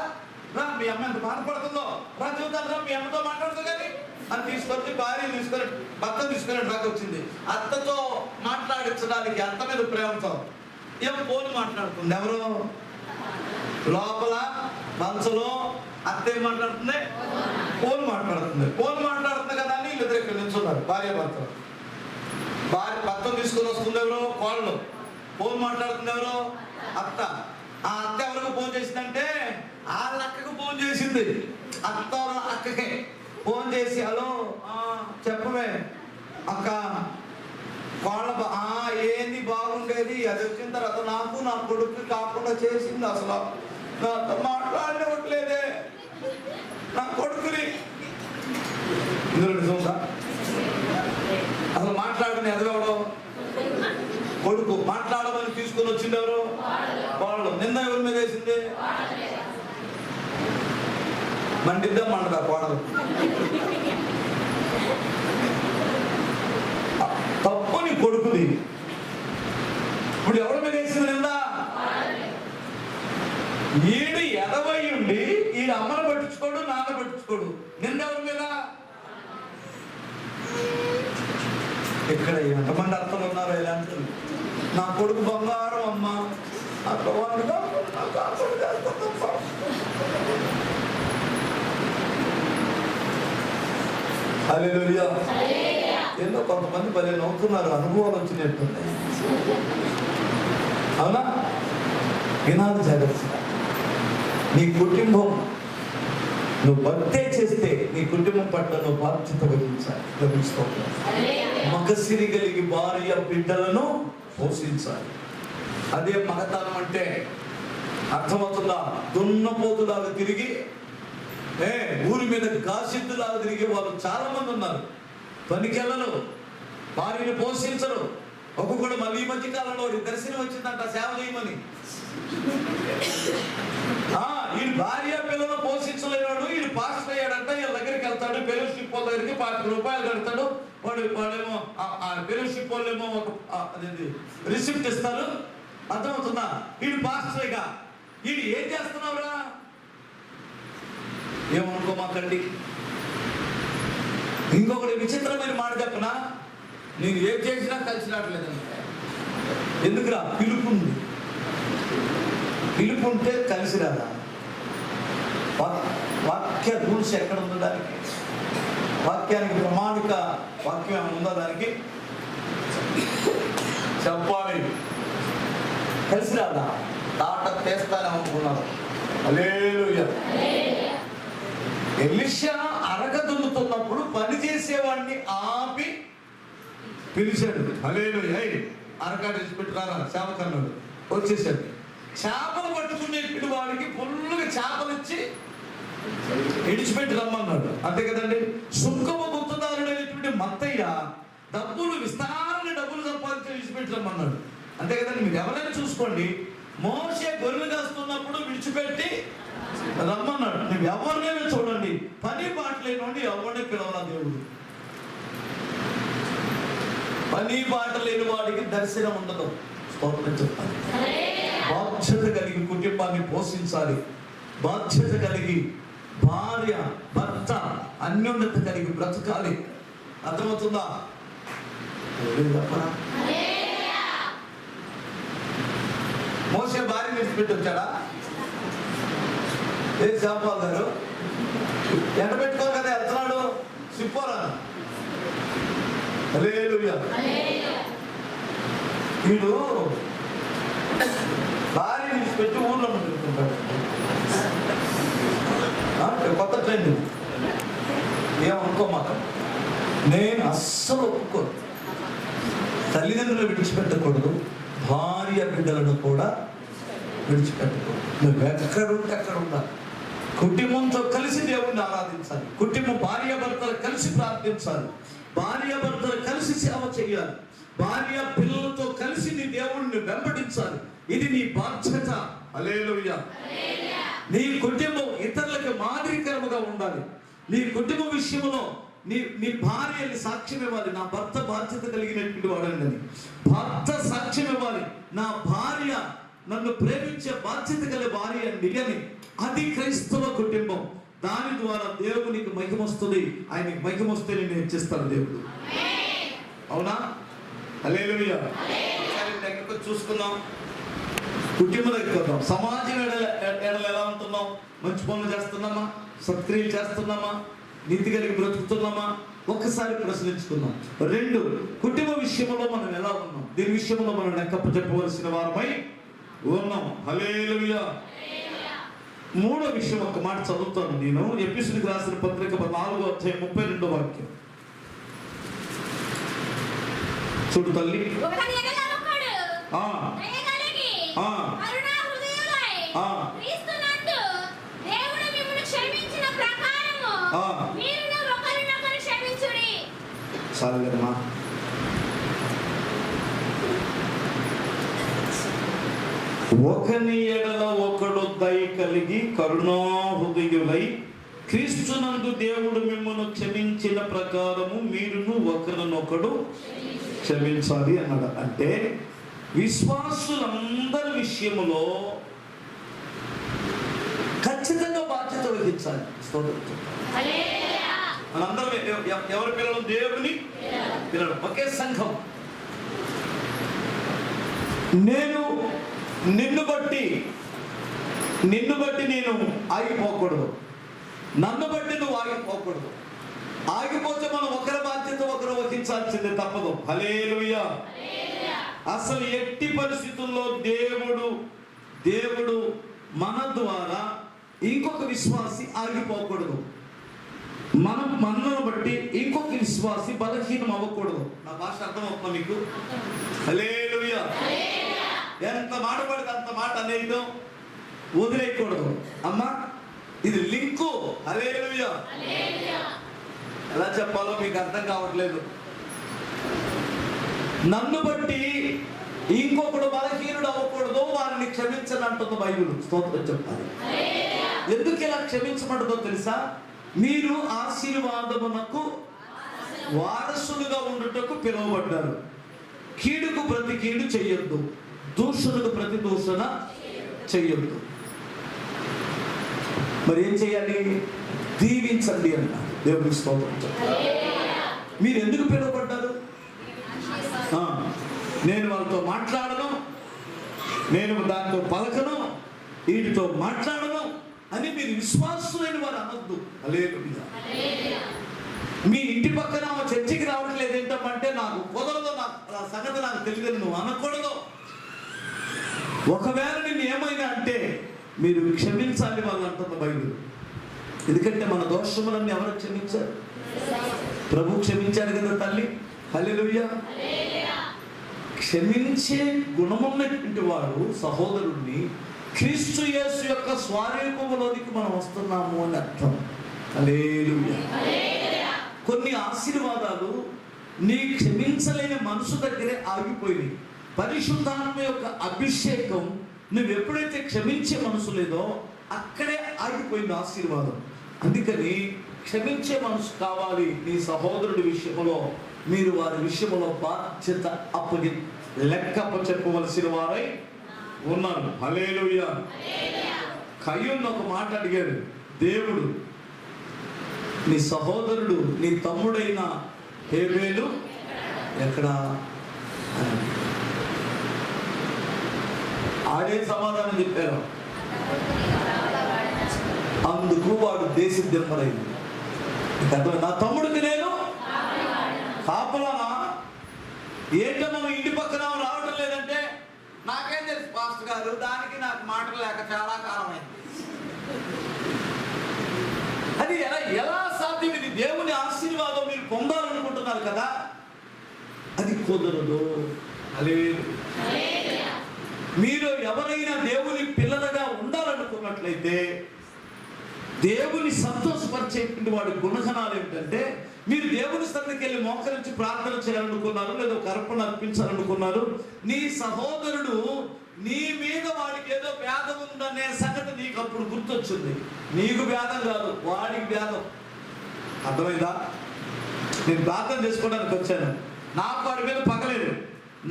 రా, మీ అమ్మ ఎంత బాధపడుతుందో రా చూద్దాం, రా మీ అమ్మతో మాట్లాడుతూ కానీ అని తీసుకొచ్చి భార్య తీసుకొని భర్త తీసుకుని నాకు వచ్చింది. అత్తతో మాట్లాడించడానికి అత్త మీద ప్రేమతో ఏం ఫోన్ మాట్లాడుతుంది. ఎవరు లోపల మనసులో అత్త ఏం మాట్లాడుతుంది? ఫోన్ మాట్లాడుతుంది. ఫోన్ మాట్లాడుతుంది కదా అని వీళ్ళిద్దరు ఇక్కడ నిల్చున్నారు, భార్య భర్త. భర్తను తీసుకొని వస్తుంది ఎవరు? కోళ్ళు. ఫోన్ మాట్లాడుతుంది ఎవరు? అత్త. ఆ అత్త ఎవరికి ఫోన్ చేసిందంటే వాళ్ళ అక్కకు ఫోన్ చేసింది. అత్త అక్కకే ఫోన్ చేసి, హలో చెప్పవే అక్క, వాళ్ళ ఏంది బాగుండేది, అది వచ్చిన తర్వాత నాకు నా కొడుకు కాకుండా చేసింది, అసలు నాతో మాట్లాడలేదే నా కొడుకుని. ఇందులో నిజంగా అసలు మాట్లాడని ఎదగవడం కొడుకు. మాట్లాడమని తీసుకొని వచ్చింది ఎవరు? వాళ్ళు. నిన్న ఎవరి మీద వేసింది? మండిద్దాం మండదా కోడలు. తప్పు నీ కొడుకుది. ఇప్పుడు ఎవరి మీద వేసింది నింద? ఈడు ఎదవై ఉండి ఈడు అమ్మను పట్టించుకోడు, నాన్న పట్టించుకోడు. నింద ఎవరి మీద? ఇక్కడ ఎంతమంది అర్థలు ఉన్నారు ఇలాంటి? నా కొడుకు బంగారం అమ్మ, హల్లెలూయా. ఎన్నో కొంతమంది భలే నవ్వుతున్నారు, అనుభవాలు వచ్చినట్టున్నాయి. అవునా? వినాలి జాగ్రత్తగా. నీ కుటుంబం నువ్వు భక్తే చేస్తే నీ కుటుంబం పట్ల నువ్వు బాధ్యత వహించాలి. మగసిరి కలిగి భార్య బిడ్డలను పోషించాలి. అదే మగతనం అంటే. అర్థమవుతుందా? దున్నపోతులాగా తిరిగి ఊరి మీద కాసిద్దులాగా తిరిగే వాళ్ళు చాలా మంది ఉన్నారు. పనికెళ్ళరు, భార్యను పోషించరు. ఒక్కొక్కడు మళ్ళీ ఈ మధ్య కాలంలో దర్శనం వచ్చిందంట సేవ చేయమని. ఈయన భార్య పిల్లలు పోషించలేవాడు, ఈయన పాస్టర్ అయ్యాడంట. వీళ్ళ దగ్గరికి వెళ్తాడు, ఫెలోషిప్ వాళ్ళ దగ్గరికి 40 రూపాయలు కడతాడు. వాడేమో ఫెలోషిప్ వాళ్ళేమో రిసిప్ట్ ఇస్తారు. అర్థమవుతుందా? ఈయన పాస్టర్గా ఈయన ఏం చేస్తున్నావురా? ఏమనుకోమాకండి. ఇంకొకటి విచిత్రమైన మాట చెప్పనా, నేను ఏం చేసినా కలిసి రావట్లేదండి. ఎందుకురా? పిలుపు ఉంది. పిలుపు ఉంటే కలిసి రాదా? వాక్య రూల్స్ ఎక్కడ ఉందో దానికి, వాక్యానికి ప్రమాణిక వాక్యం ఏమైనా ఉందో దానికి చెప్పాలి. కలిసి రాదా? తాట చేస్తానే అనుకున్నాను. హల్లెలూయా. ఎలీషా అరగదున్నుతున్నప్పుడు పని చేసేవాడిని ఆపి పిలిచాడు. హల్లెలూయా, అరకాట పెట్టుకున్నారా సేవకన్నాడు. వచ్చేసాడు. చేపలు పట్టుకునే వాడికి ఫుల్గా చేపలు ఇచ్చి విడిచిపెట్టి రమ్మన్నాడు. అంతే కదండి. సుంకము గుర్తుదారుడైనటువంటి మత్తయ్య డబ్బులు విస్తారమైన డబ్బులు సంపాదించి విడిచిపెట్టి రమ్మన్నాడు. అంతే కదండి. మీరు ఎవరైనా చూసుకోండి, మోషే గొర్రెలు కాస్తున్నప్పుడు విడిచిపెట్టి రమ్మన్నాడు. నువ్వు ఎవరినైనా చూడండి, పని పాట లేనివాడిని ఎవరిని పిలవాలా దేవుడు. పని పాట లేని వాడికి దర్శనం ఉండదు. స్తోత్రం చెప్పాలి. బాధ్యత కలిగి కుటుంబాన్ని పోషించాలి. బాధ్యత కలిగి భార్య భర్త అన్యోన్యత కలిగి బ్రతకాలి. అర్థమవుతుందా? మోషే భార్య విడిచిపెట్టి వచ్చాడా? ఏ శాంపాల్ గారు ఎండ పెట్టుకో కదా వెళ్తున్నాడు సిప్పోరా. హల్లెలూయా. వీడు భార్య విడిచిపెట్టి ఊర్లో ఉంటుంటాడు. కొత్త ట్రెండ్ ఏమనుకో మాకు. నేను అస్సలు ఒప్పుకోను. తల్లిదండ్రులు విడిచిపెట్టకూడదు, భార్య బిడ్డలను కూడా విడిచిపెట్టకూడదు. నువ్వు ఎక్కడుంటే అక్కడ ఉండాలి. కుటుంబంతో కలిసి దేవుణ్ణి ఆరాధించాలి. కుటుంబం భార్య భర్తలు కలిసి ప్రార్థించాలి. భార్య భర్తలు కలిసి సేవ చేయాలి. భార్య పిల్లలతో కలిసి నీ దేవుణ్ణి వెంబడించాలి. ఇది నీ బాధ్యత. హల్లెలూయా. నీ కుటుంబం ఇతరులకు మాదిరికరముగా ఉండాలి. నీ కుటుంబ విషయంలో నీ భార్యని సాక్ష్యం ఇవ్వాలి. నా భర్త బాధ్యత కలిగినటువంటి వాడండి. భర్త సాక్ష్యం ఇవ్వాలి, నా భార్య నన్ను ప్రేమించే బాధ్యత కలిగే భార్య అండి అని. అది క్రైస్తవ కుటుంబం. దాని ద్వారా దేవునికి మహిమ వస్తుంది. ఆయనకి మహిమ వస్తే నేను హెచ్చిస్తాను దేవుడు. అవునా? హల్లెలూయా. దగ్గరకు చూసుకుందాం. కుటుంబం దగ్గరికి వద్దాం. సమాజం ఎడలు ఎలా ఉంటున్నాం? మంచి పనులు చేస్తున్నామా? సత్క్రియలు చేస్తున్నామా? నీతి కలిగి బ్రతుకుతున్నామా? ఒక్కసారి ప్రశ్నించుకుందాం. 2, కుటుంబ విషయంలో మనం ఎలా ఉన్నాం? దీని విషయంలో మనం లెక్క చెప్పవలసిన వారమై ఉన్నాం. హల్లెలూయా. 3వ విషయం ఒక మాట చదువుతాను నేను. ఎఫెసీయులకు రాసిన పత్రిక 4వ అధ్యాయం 32వ వాక్యం. చూడు తల్లి. చాలమ్మా. ఒకని ఎడల ఒకడు దయ కలిగి కరుణా హృదయులై క్రీస్తునందు దేవుడు మిమ్మల్ని క్షమించిన ప్రకారము మీరును ఒకరినొకడు క్షమించాలి అన్నాడు. అంటే విశ్వాసులందరి విషయములో ఖచ్చితంగా బాధ్యత వహించాలి. మనందరం ఎవరి పిల్లలు? దేవుని పిల్లలు. ఒకే సంఘం. నేను నిన్ను బట్టి నేను ఆగిపోకూడదు. నన్ను బట్టి నువ్వు ఆగిపోకూడదు. ఆగిపోతే మనం ఒకరి బాధ్యత ఒకరు వహించాల్సిందే, తప్పదు. హల్లెలూయా. అసలు ఎట్టి పరిస్థితుల్లో దేవుడు మన ద్వారా ఇంకొక విశ్వాసి ఆగిపోకూడదు. మనను బట్టి ఇంకొక విశ్వాసి బలహీనం అవ్వకూడదు. నా భాష అర్థమవుతుందా మీకు? హల్లెలూయా. ఎంత మాట పడితే అంత మాట అనేది వదిలేయకూడదు. అమ్మా, ఇది లింకు. హల్లెలూయా. ఎలా చెప్పాలో మీకు అర్థం కావట్లేదు. నన్ను బట్టి ఇంకొకడు బలహీనుడు అవ్వకూడదు, వారిని క్షమించని అంటుంది బైబిల్. స్తోత్రం చెప్పాలి. ఎందుకు ఇలా క్షమించమంటుందో తెలుసా? మీరు ఆశీర్వాదమునకు వారసులుగా ఉండుటకు పిలువబడ్డారు. కీడుకు ప్రతి కీడు చెయ్యొద్దు, దూషణకు ప్రతి దూషణ చెయ్యొద్దు. మరి ఏం చేయాలి? దీవించండి అన్న. దేవునికి స్తోత్రం. మీరు ఎందుకు పిలువబడ్డారు? నేను వాళ్ళతో మాట్లాడను, నేను దాంతో పలకను, వీటితో మాట్లాడను అని మీరు విశ్వాసులైన వారు అనొద్దు. హల్లెలూయా. మీ ఇంటి పక్కన చర్చికి రావట్లేదు ఏంటంటే నాకు కుదరదు, నాకు సంగతి నాకు తెలియదు నువ్వు అనకూడదు. ఒకవేళ నేను ఏమైనా అంటే మీరు క్షమించాలి వాళ్ళు అంటుంది బైబిల్. ఎందుకంటే మన దోషములన్నీ ఎవరు క్షమించారు? ప్రభు క్షమించారు కదా తల్లి. హల్లెలూయా. క్షమించే గుణమున్నటువంటి వాడు సహోదరుణ్ణి క్రీస్తు యేసు యొక్క స్వరూపములోనికి మనం వస్తున్నాము అని అర్థం. హల్లెలూయా. కొన్ని ఆశీర్వాదాలు నీ క్షమించలేని మనసు దగ్గరే ఆగిపోయింది. పరిశుద్ధాత్మ యొక్క అభిషేకం నువ్వు ఎప్పుడైతే క్షమించే మనసు లేదో అక్కడే ఆగిపోయింది ఆశీర్వాదం. అందుకని క్షమించే మనసు కావాలి. నీ సహోదరుడి విషయంలో మీరు వారి విషయంలో బాధ్యత లెక్కప్ప చెప్పవలసిన వారై ఉన్నారు. హల్లెలూయా. కయ్యూను ఒక మాట అడిగాడు దేవుడు, నీ సహోదరుడు నీ తమ్ముడైన హేబేలు ఎక్కడా? ఆడే సమాధానం చెప్పారు. అందుకు వాడు దేశద్రోహమైంది. నా తమ్ముడికి నేను కాపలానా? ఏంటో ఇంటి పక్కన రావడం లేదంటే నాకేం తెలుసు పాస్టర్ గారు, దానికి నాకు మాటలు లేక చాలా కాలం అయింది. అది ఎలా సాధ్యం? ఇది దేవుని ఆశీర్వాదం మీరు పొందాలనుకుంటున్నారు కదా, అది కుదరదు. మీరు ఎవరైనా దేవుని పిల్లలుగా ఉండాలనుకున్నట్లయితే దేవుని సంతోషపరిచేటువంటి వాడి గుణగణాలు ఏమిటంటే, మీరు దేవుని సన్నిధికి వెళ్ళి మోకరించి ప్రార్థన చేయాలనుకున్నారు, లేదా ఒక అర్పణ అర్పించాలనుకున్నారు, నీ సహోదరుడు నీ మీద వాడికి ఏదో భేదం ఉందనే సంగతి నీకు అప్పుడు గుర్తొచ్చింది. నీకు భేదం కాదు, వాడికి భేదం. అర్థమైందా? నేను ప్రార్థన చేసుకోవడానికి వచ్చాను, నాకు వాడి మీద పగలేదు,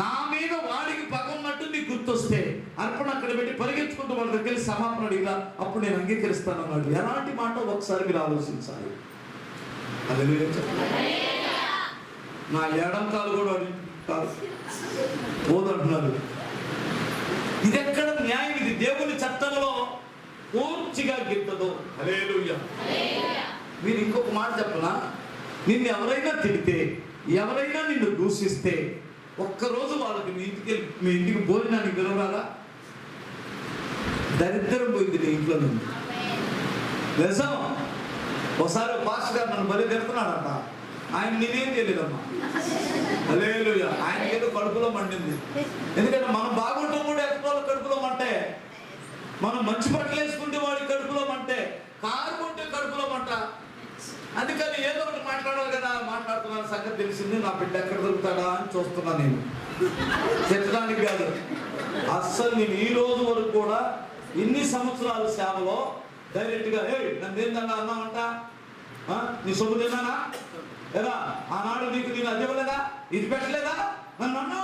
నా మీద వాడికి పగ ఉన్నట్టు నీకు గుర్తొస్తే అర్పణ అక్కడ పెట్టి పరిగెత్తుకుంటూ వాళ్ళ దగ్గర సమాపణ అడిగినా అప్పుడు నేను అంగీకరిస్తాను అన్నాడు. ఎలాంటి మాట ఒకసారి మీరు ఆలోచించాలి. నా ఏడం కాలు కూడా పోదంటున్నారు. ఇది ఎక్కడ న్యాయం? ఇది దేవుని చట్టంలో పూర్తిగా గిట్టదు. హల్లెలూయా. మీరు ఇంకొక మాట చెప్పనా? నిన్ను ఎవరైనా తిడితే, ఎవరైనా నిన్ను దూషిస్తే ఒక్కరోజు వాళ్ళకి మీ ఇంటికి భోజనానికి పిలవరాదా? దరిద్రం పోయింది నీ ఇంట్లో నుండి. నిజం. ఒకసారి పాస్టర్ గారు నన్ను బలి తిడుతున్నాడంట. ఆయన నేనేం చేయలేదమ్మా. హల్లెలూయా. ఆయనకి ఏదో కడుపులో మండింది. ఎందుకంటే మనం బాగుంటాం కూడా ఎక్కడో కడుపులో మంటే, మనం మంచి బట్టలు వేసుకుంటే వాడి కడుపులో మంటే, కారుకుంటే కడుపులో మంట. అందుకని ఏదో ఒకటి మాట్లాడాలి కదా. మాట్లాడుతున్న సంగతి తెలిసింది. నా బిడ్డ ఎక్కడ దొరుకుతాడా అని చూస్తున్నా. నేను తిట్టడానికి కాదు, అస్సలు నేను ఈ రోజు వరకు కూడా ఇన్ని సంవత్సరాల సేవలో డైరెక్ట్గా నన్ను ఏందన్నా అన్నామంట, నీ సొమ్ము తిన్నానా లేదా, ఆనాడు నీకు నేను అది ఇవ్వలేదా, ఇది పెట్టలేదా నన్ను అన్నా.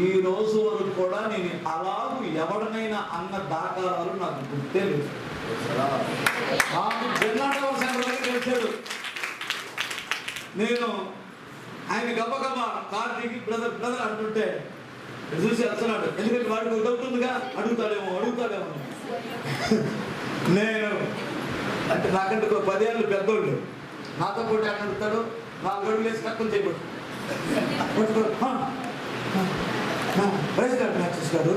ఈ రోజు వరకు కూడా నేను అలాగూ ఎవరినైనా అన్న దాఖలాలు నాకు గుర్తే లేదు. నాకు జన్నాటవ సంఘటన వచ్చాడు. నేను ఆయన గబగబా కార్ దిగి బ్రదర్ అంటుంటే చూసి వస్తున్నాడు. ఎందుకంటే వాడికి ఒక డౌట్ ఉందిగా, అడుగుతాడేమో. నేను అంటే నాకంటే 10 ఏళ్ళు పెద్దోళ్ళు, నాతో పోటీ అని అడుగుతాడు. 4 అడుగులు వేసి కక్కులు చేయకూడదు. ప్రెసిడెంట్ మ్యాచెస్ గారు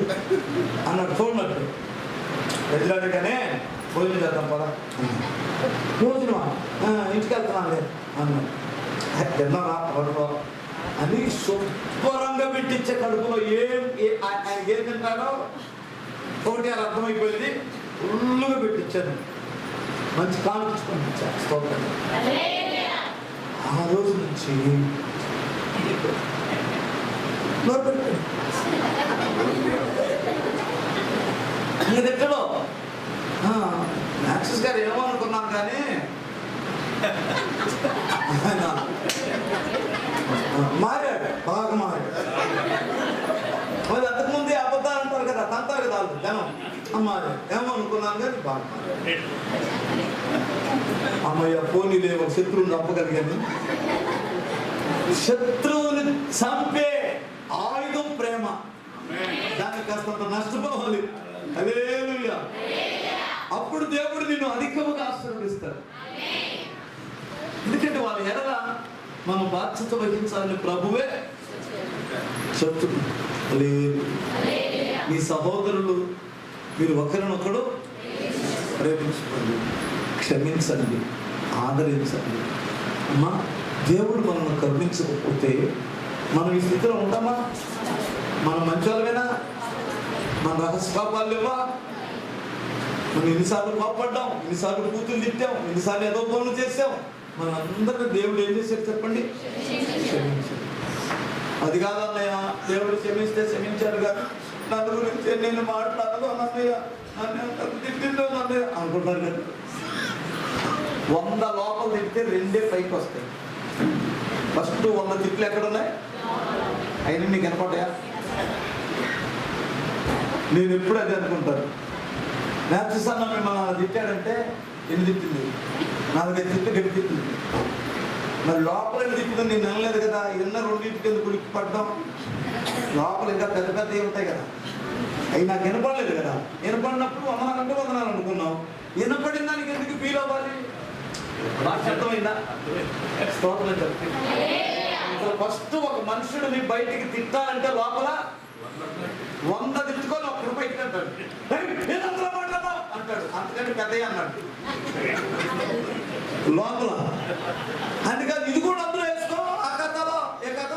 అన్నాడు చూడన్నట్టు. ప్రెసిడెంట్గానే భోజనం చేద్దాం పదా. భోజనమా? ఇంటికి వెళ్తున్నాను అన్నాడు. తిన్నారా కడుపులో అని శుభ్రంగా పెట్టించే కడుపులో ఆయనకి ఏం తింటాడో ఒకటి అది అర్థమైపోయింది. ఫుల్లుగా పెట్టించాను. మంచి కాల్పించుకొని ఇచ్చాను. స్తోత్రం. ఆ రోజు నుంచి దగ్గరలో యాక్సెస్ గారు ఏమో అనుకున్నాం కానీ మారాడు, బాగా మారాడు. మరి అంతకుముందే అబద్ధాలు అంటారు కదా, తంతారు కదా వాళ్ళు జనం. మారాడు ఏమో అనుకున్నాం కానీ బాగా మారాడు. అమ్మయ్య పోనీలే ఒక శత్రువుని చంపగలిగాను. శత్రువుని చంపే ఆయుధం ప్రేమ. దాన్ని కాస్తంత నష్టపోవాలి. హల్లెలూయా. అప్పుడు దేవుడు నిన్ను అధికముగా ఆశీర్వదిస్తాడు. ఎందుకంటే వాళ్ళ ఎడల మనం బాధ్యత వహించాలని ప్రభువే చెప్తుంది. మీ సహోదరులు మీరు ఒకరినొకడు ప్రేమించుకోండి, క్షమించండి, ఆదరించండి. అమ్మా, దేవుడు మనల్ని కరుణించకపోతే మనం ఈ స్థితిలో ఉంటామా? మనం మంచోళ్ళమేనా? మన రహస్య పాపాలు లేవా? మనం ఎన్నిసార్లు కోపడ్డాం, ఎన్నిసార్లు కూతురు తిట్టాం, ఎన్నిసార్లు ఏదో పనులు చేసాం. మన అందరినీ దేవుడు ఏం చేశాడు చెప్పండి? క్షమించాడు. అది కాదన్నయ్య, దేవుడు క్షమిస్తే క్షమించాడు కానీ నన్ను గురించి నేను మాట్లాడదు అన్నయ్య, నన్ను తిట్టిందో అన్నయ్య అనుకుంటారు కదా. 100 లోపల తిట్టితే 2 పైకి వస్తాయి. ఫస్ట్ 100 తిట్లు ఎక్కడ ఉన్నాయి? అయినా నీకు కనపడ్డాయా? నేను ఎప్పుడు అది అనుకుంటాను. నేర్చుసన్న మిమ్మల్ని అలా తిట్టాడంటే ఎన్ని తిట్టింది? 4-5 తిట్లు గట్టి తిట్టింది. మరి లోపల తిట్టింది నేను వినలేదు కదా. 2 కింద కుడికి పడ్డాం. లోపల ఇంకా పెద్ద పెద్ద ఉంటాయి కదా, అవి నాకు వినపడలేదు కదా. వినపడినప్పుడు వందనాలంటే వందనాలు అనుకున్నాం. వినపడిన దానికి ఎందుకు ఫీల్ అవ్వాలి? అర్థమైందా? స్తోత్రం చెప్తుంది. ఫస్ట్ ఒక మనుషుడిని బయటికి తిట్టాలంటే లోపల 100 తిట్టుకొని ఒక్క రూపాయి అంటాడు. నేను అందులో మాట్లాడదా అంటాడు. అంతకంటే పెద్దయ్య అన్నాడు లోపల. అందుకని ఇది కూడా అందులో వేసుకో. ఆ కథలో ఏ కథ?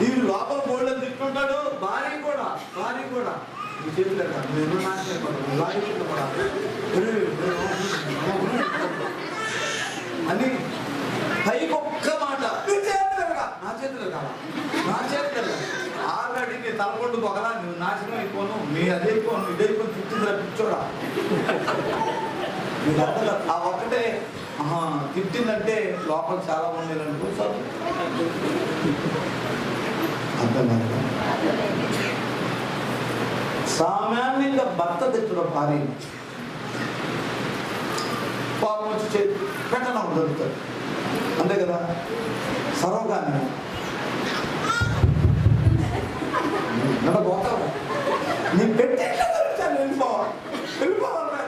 ఈ లోపల బోల్డ్ తిట్టుకుంటాడు. భార్య కూడా చేతులే కాదు, నేను అని పైకి ఒక్క మాట నా చేతులు కాదా ఆల్రెడీ నీ తలకొండు పొగలా, నువ్వు నాశనం అయిపోను, మీ అదైపోను, ఇదైపోను, తిట్టిందిరా పిచ్చోడా. మీకు అర్థం కాదు. ఆ ఒక్కటే తిట్టిందంటే లోపల చాలా మంది అనుకుంటారు. అర్థం కాదు. సామాన్యంగా భర్త తిట్టడం భార్య పాపం వచ్చి పెట్టడం దొరుకుతాడు, అంతే కదా. సర్వకాన్ని పోతావు, నేను పెట్టి వెళ్ళిపోవాలి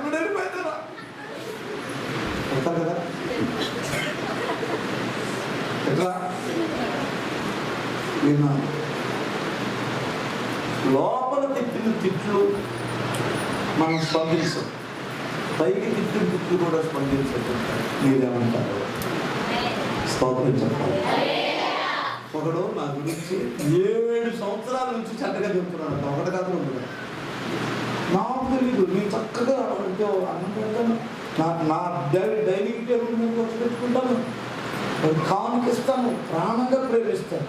నువ్వు వెళ్ళిపోతారా కదా. ఎట్లా విన్నాను? లోపల తిట్టిన తిట్లు మనం స్పందించాం, పైకి తిట్టిన తిట్లు కూడా స్పందించదు. మీరేమంటారు? స్తోత్రం చెప్పాలి. ఒకడు నా గురించి 7 సంవత్సరాల నుంచి చెడ్డగా చెప్తున్నాడు. ఒకటి కాదు ఉండదు. నాకు తెలీదు. నేను చక్కగా అన్నం పెడతాను, నా డైనింగ్ టేబుల్ మీద వచ్చి పెట్టుకుంటాను, కానుకిస్తాను, ప్రాణంగా ప్రేమిస్తాను.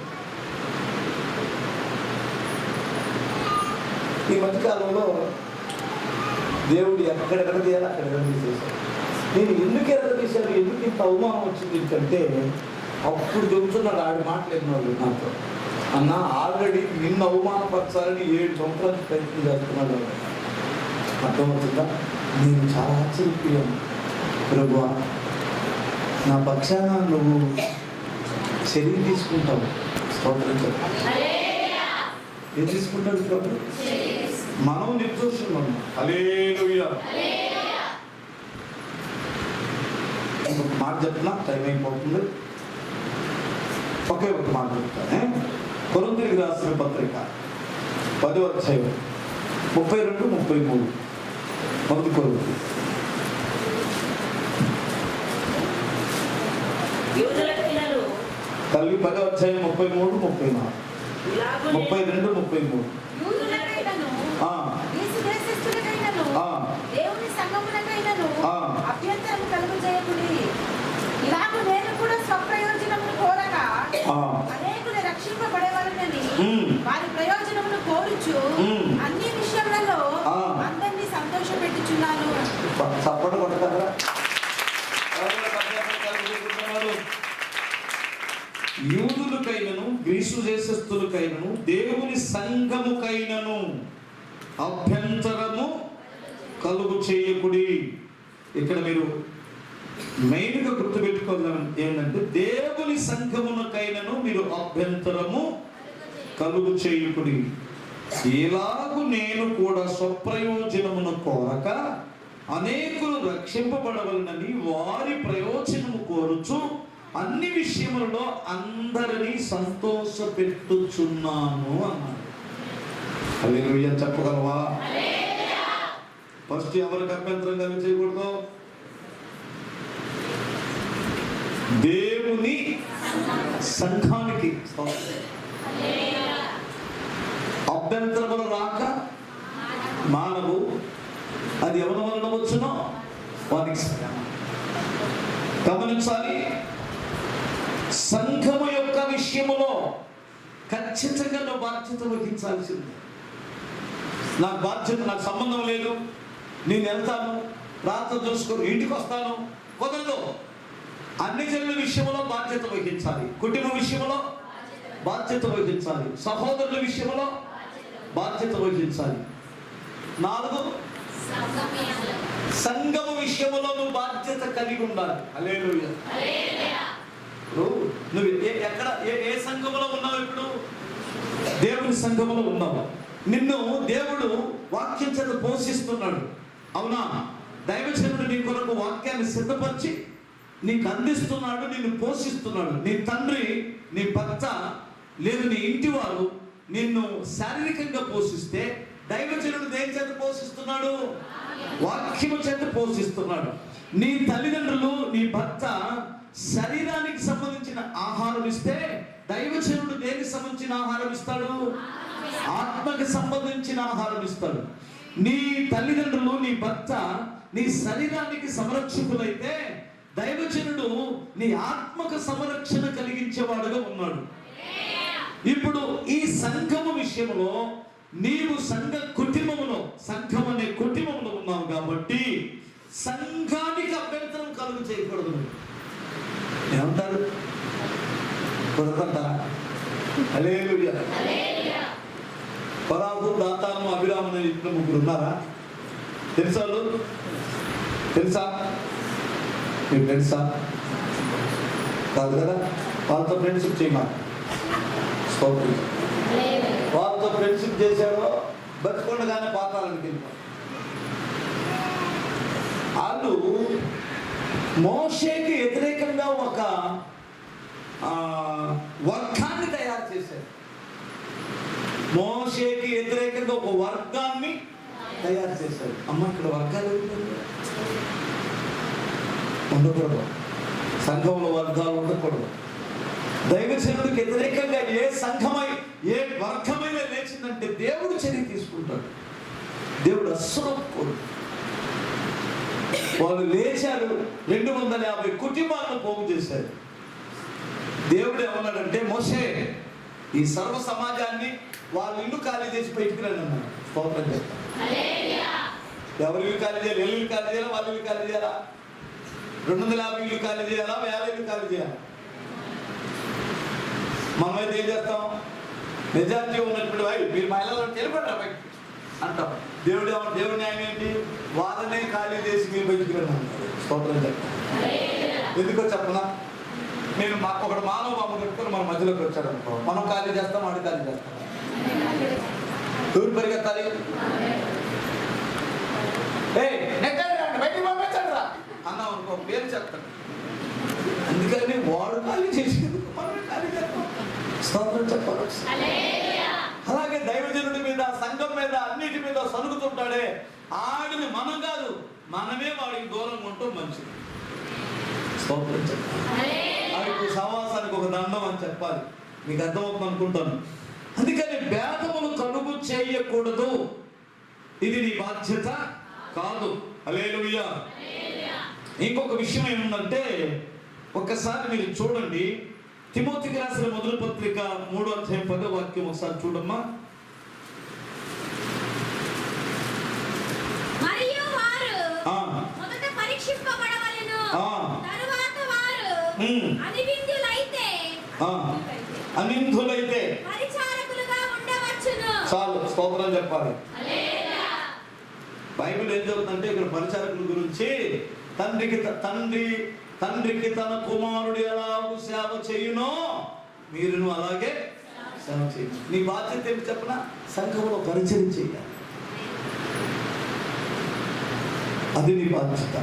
ఈ మధ్యకాలంలో దేవుడు ఎక్కడెక్కడ తీయాలి అక్కడెక్కడ తీసేశాడు. నేను ఎందుకు ఎరగదీశాను, ఎందుకు ఇంత అవమానం వచ్చింది అంటే అప్పుడు చెబుతున్నాడు ఆడి మాట్లాడిన వాళ్ళు నాతో. అన్న ఆల్రెడీ నిన్ను అవమానపరచాలని 7 సంవత్సరాలు ప్రయత్నం చేస్తున్నాడు. అర్థమవుతుందా? నేను చాలా ఆశ్చర్యపోయాను. ప్రభువా, నా పక్షాన నువ్వు చర్య తీసుకుంటావు. స్తోత్రం చెప్పాలి. ఏం తీసుకుంటాడు ప్రభు? మనం నిర్దోషులం. హల్లెలూయా. ఇంకొక మాట చెప్తున్నా, టైం అయిపోతుంది. ఒకే ఒక మాట చెప్తానే. కొరింథీయులకు రాసిన పత్రిక 10వ అధ్యాయం 32-33. మొదటి కొరింథీ. తల్లి 10వ అధ్యాయం 33-34, 32-33. దేవుని సంగమునకైనను అభ్యంతరము కలుగజేయకుడి. ఇలాగూ నేను కూడా స్వప్రయోజనమును కోరగా అనేకులు రక్షింపబడేవారని వారి ప్రయోజనమును కోరుచు అన్ని విషయములలో అందరినీ సంతోషపెట్టుచున్నాను. యూదులకైనను గ్రీసు దేశస్థులకైనను దేవుని సంఘముకైనను అభ్యంతరము కలుగు చేయకుడి. ఇక్కడ మీరు మెయిన్గా గుర్తుపెట్టుకోవాలి ఏంటంటే దేవుని సంఘమునకైనను మీరు అభ్యంతరము కలుగు చేయకుడి. ఇలాగు నేను కూడా స్వప్రయోజనమును కోరక అనేకులు రక్షింపబడవలనని వారి ప్రయోజనము కోరుచు అన్ని విషయములలో అందరినీ సంతోష పెట్టుచున్నాను అన్నాడు. హల్లెలూయా చెప్పగలవా? ఫస్ట్ ఎవరికి అభ్యంతరం కలిగి చేయకూడదు? దేవుని సంఘానికి అభ్యంతరములు రాక మానవు, అది ఎవరి వలన వచ్చునో వానికి. గమనించాలి, సంఘము యొక్క విషయములో ఖచ్చితంగా నువ్వు బాధ్యత వహించాల్సింది. నాకు బాధ్యత, నాకు సంబంధం లేదు, నేను వెళ్తాను, రాత్రి చూసుకొని ఇంటికి వస్తాను, కుదరదు. అన్ని జనుల విషయంలో బాధ్యత వహించాలి, కుటుంబ విషయంలో బాధ్యత వహించాలి, సహోదరుల విషయంలో బాధ్యత వహించాలి. 4, సంఘము విషయంలో నువ్వు బాధ్యత కలిగి ఉండాలి. హల్లెలూయా. నువ్వు ఎక్కడ ఏ సంఘములో ఉన్నావు? ఇప్పుడు దేవుని సంఘములో ఉన్నావు. నిన్ను దేవుడు వాక్యం చేత పోషిస్తున్నాడు, అవునా? దైవజనుడు నీ కొరకు వాక్యాన్ని సిద్ధపరిచి నీకు అందిస్తున్నాడు, నిన్ను పోషిస్తున్నాడు. నీ తండ్రి, నీ భర్త, లేదు నీ ఇంటి వారు నిన్ను శారీరకంగా పోషిస్తే, దైవజనుడు దేని చేత పోషిస్తున్నాడు? వాక్యము చేత పోషిస్తున్నాడు. నీ తల్లిదండ్రులు, నీ భర్త శరీరానికి సంబంధించిన ఆహారం ఇస్తే, దైవజనుడు దేనికి సంబంధించిన ఆహారం ఇస్తాడు? ఆత్మకి సంబంధించిన ఆహారం ఇస్తాడు. నీ తల్లిదండ్రులు, నీ భర్త నీ శరీరానికి సంరక్షకులైతే, దైవజనుడు నీ ఆత్మకు సంరక్షణ కలిగించేవాడుగా ఉన్నాడు. ఇప్పుడు ఈ సంఘము విషయంలో నీవు సంఘ కుటుంబములో, సంఘం అనే కుటుంబంలో ఉన్నావు కాబట్టి సంఘానికి అభ్యంతరం కలుగు చేయకూడదు. ఏమంటారు? కుదరదంటారా? హల్లెలూయా. పరాకు, దాతాను, అభిరామని ఇద్దరు ముగ్గురు ఉన్నారా? తెలుసా? తెలుసా? మీకు తెలుసా? కాదు కదా. వాళ్ళతో ఫ్రెండ్షిప్ చేయమా. వాళ్ళతో ఫ్రెండ్షిప్ చేశాడో బతికొండగానే పాతాలని వెళ్ళిపో. వాళ్ళు మోషేకి వ్యతిరేకంగా ఒక వర్గాన్ని తయారు చేశారు. మోషేకి వ్యతిరేకంగా ఒక వర్గాన్ని తయారు చేశారు. అమ్మ, ఇక్కడ వర్గాలు ఉండకూడదు, సంఘంలో వర్గాలు ఉండకూడదు. దైవజనుడికి వ్యతిరేకంగా ఏ సంఘమై, ఏ వర్గమైన లేచిందంటే దేవుడు చర్య తీసుకుంటాడు. దేవుడు అస్సలు ఒప్పుకోడు. వాళ్ళు లేచారు, 250 కుటుంబాలను పోగు చేశారు. దేవుడు ఏమన్నాడంటే, మోషే ఈ సర్వ సమాజాన్ని వాళ్ళ ఇల్లు ఖాళీ చేసి బయటికి రండి అన్నాడు. స్తోత్రం చేస్తాం. ఎవరి ఇల్లు ఖాళీ చేయాలి? ఇల్లు ఖాళీ చేయాలా? వాళ్ళ ఇల్లు ఖాళీ చేయాలా? 250 ఇల్లు ఖాళీ చేయాలా? 1000 ఇల్లు ఖాళీ చేయాలా? మనమైతే ఏం చేస్తాం? మెజారిటీ ఉన్నటువంటి మీరు మహిళలను తెలిపడరా బయట అంటాం. దేవుడి న్యాయం ఏంటి? వాళ్ళనే ఖాళీ చేసి మీరు బయటికి రండి. స్తోత్రం చెప్తాం. ఎందుకో చెప్పనా? నేను ఒకడు మానవ బాబు కట్టుకొని మన మధ్యలోకి వచ్చాడు అనుకో, మనం ఖాళీ చేస్తాం, వాడు ఖాళీ చేస్తాం. ఎవరు పరిగెత్తాలి? బయటికి పంపించాడు రా అన్నాం అనుకో, పేరు చెప్తాడు. అందుకని వాడు ఖాళీ చేసేందుకు మనం ఖాళీ చేస్తాం. స్తోత్రం చెప్పాలి. అలాగే దైవజనుడి మీద, సంఘం మీద, అన్నిటి మీద సరుగుతుంటాడే, ఆడిని మనం కాదు, మనమే వాడికి దూరంగా ఉంటాం మంచిది. స్తోత్రం చెప్పాలి. వాడికి సహవాసానికి ఒక దండం అని చెప్పాలి. మీకు అర్థమవుతుంది అనుకుంటాను. అందుకని భేదములు కలుగు చేయకూడదు. ఇది నీ బాధ్యత కాదు. హల్లెలూయా. ఇంకొక విషయం ఏముందంటే, ఒక్కసారి మీరు చూడండి, తిమోతికి రాసిన మొదటి పత్రిక 3వ అధ్యాయం 10వ వాక్యం ఒకసారి చూడమ్మా. మరియు వారు మొదట పరీక్షింపబడవలెను, తరువాత వారు అనిందులైతే పరిచారకులుగా ఉండవచ్చును. చాలు, స్తోత్రం చెప్పాలి. బైబిల్ ఏం చెబుతుందంటే, ఇక్కడ పరిచారకుల గురించి, తండ్రికి తన కుమారుడు ఎలా సేవ చేయునో మీరును అలాగే సేవ చేయండి. నీ బాధ్యత ఏంటి చెప్పనా? సంఘంలో పరిచయం చేయాలి. అది నీ బాధ్యత.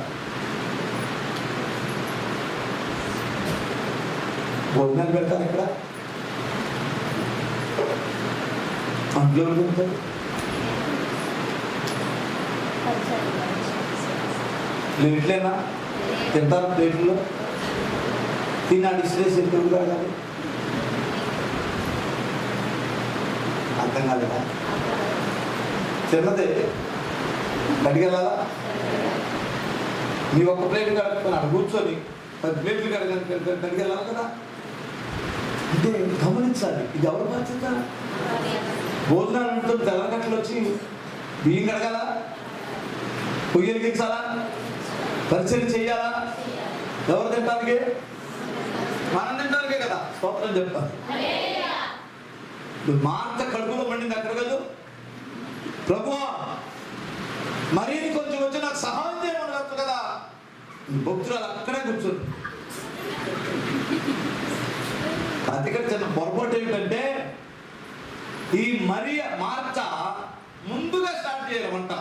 భోజనాలు పెడతాను ఇక్కడ, అందులో పెడతారు. ప్లేట్లేనా తింటారు? ప్లేట్లో తిన్నాడు ఇస్రేసి ఎందుకు కాగాలి? అర్థం కాలేదా? తిన్నదే అడిగెళ్ళాలా? నీ ఒక్క ప్లేట్ కడుక్కున్నాడు కూర్చొని 10 ప్లేట్లు కడిగెళ్ళాలి కదా. అంటే గమనించాలి, ఇది ఎవరు బాధ్యత? భోజనాలు ఉంటుంది, తెల్లగట్లు వచ్చి బియ్యం కడగాల, పొయ్యి వెలిగించాలా, పరిచయం చెయ్యాలా? ఎవరు తింటానికి? మనం తింటానికే కదా. స్తోత్రం చెప్తాను. మార్త కడుపులో మండింది అక్కడ కదా. ప్రభువా మరీ కొంచెం వచ్చి నాకు సహాయం చేయమని వచ్చు కదా. భక్తురాలు అక్కడే కూర్చోండి. అందుకని చిన్న పొరపాటు ఏమిటంటే ఈ మార్త ముందుగా స్టార్ట్ చేయమంట.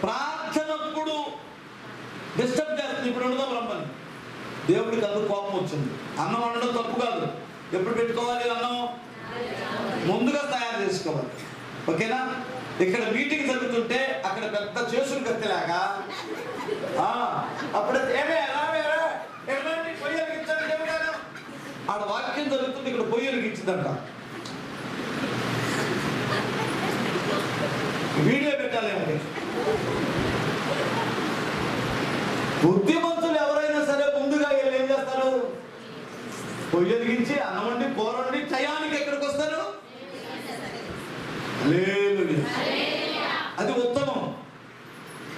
ప్రార్థనప్పుడు డిస్టర్బ్ చేస్తుంది. ఇప్పుడు ఉండదాం రమ్మని. దేవుడికి అందుకు కోపం వచ్చింది. అన్నం వండడం తప్పు కాదు. ఎప్పుడు పెట్టుకోవాలి అన్నం? ముందుగా తయారు చేసుకోవాలి. ఓకేనా? ఇక్కడ మీటింగ్ జరుగుతుంటే అక్కడ పెద్ద చేసులు కత్తెలాగా అప్పుడు పొయ్యి వెలిగించాలి. ఆడ వాక్యం జరుగుతుంది, ఇక్కడ పొయ్యి వెలిగించిందంట. వీడియో పెట్టాలి. బుద్ధిమంతులు ఎవరైనా సరే ముందుగా వీళ్ళు ఏం చేస్తారు? పొయ్యి వెలిగించి అన్నం వండి కూర వండి టయానికి ఎక్కడికి వస్తారు? అది ఉత్తమం.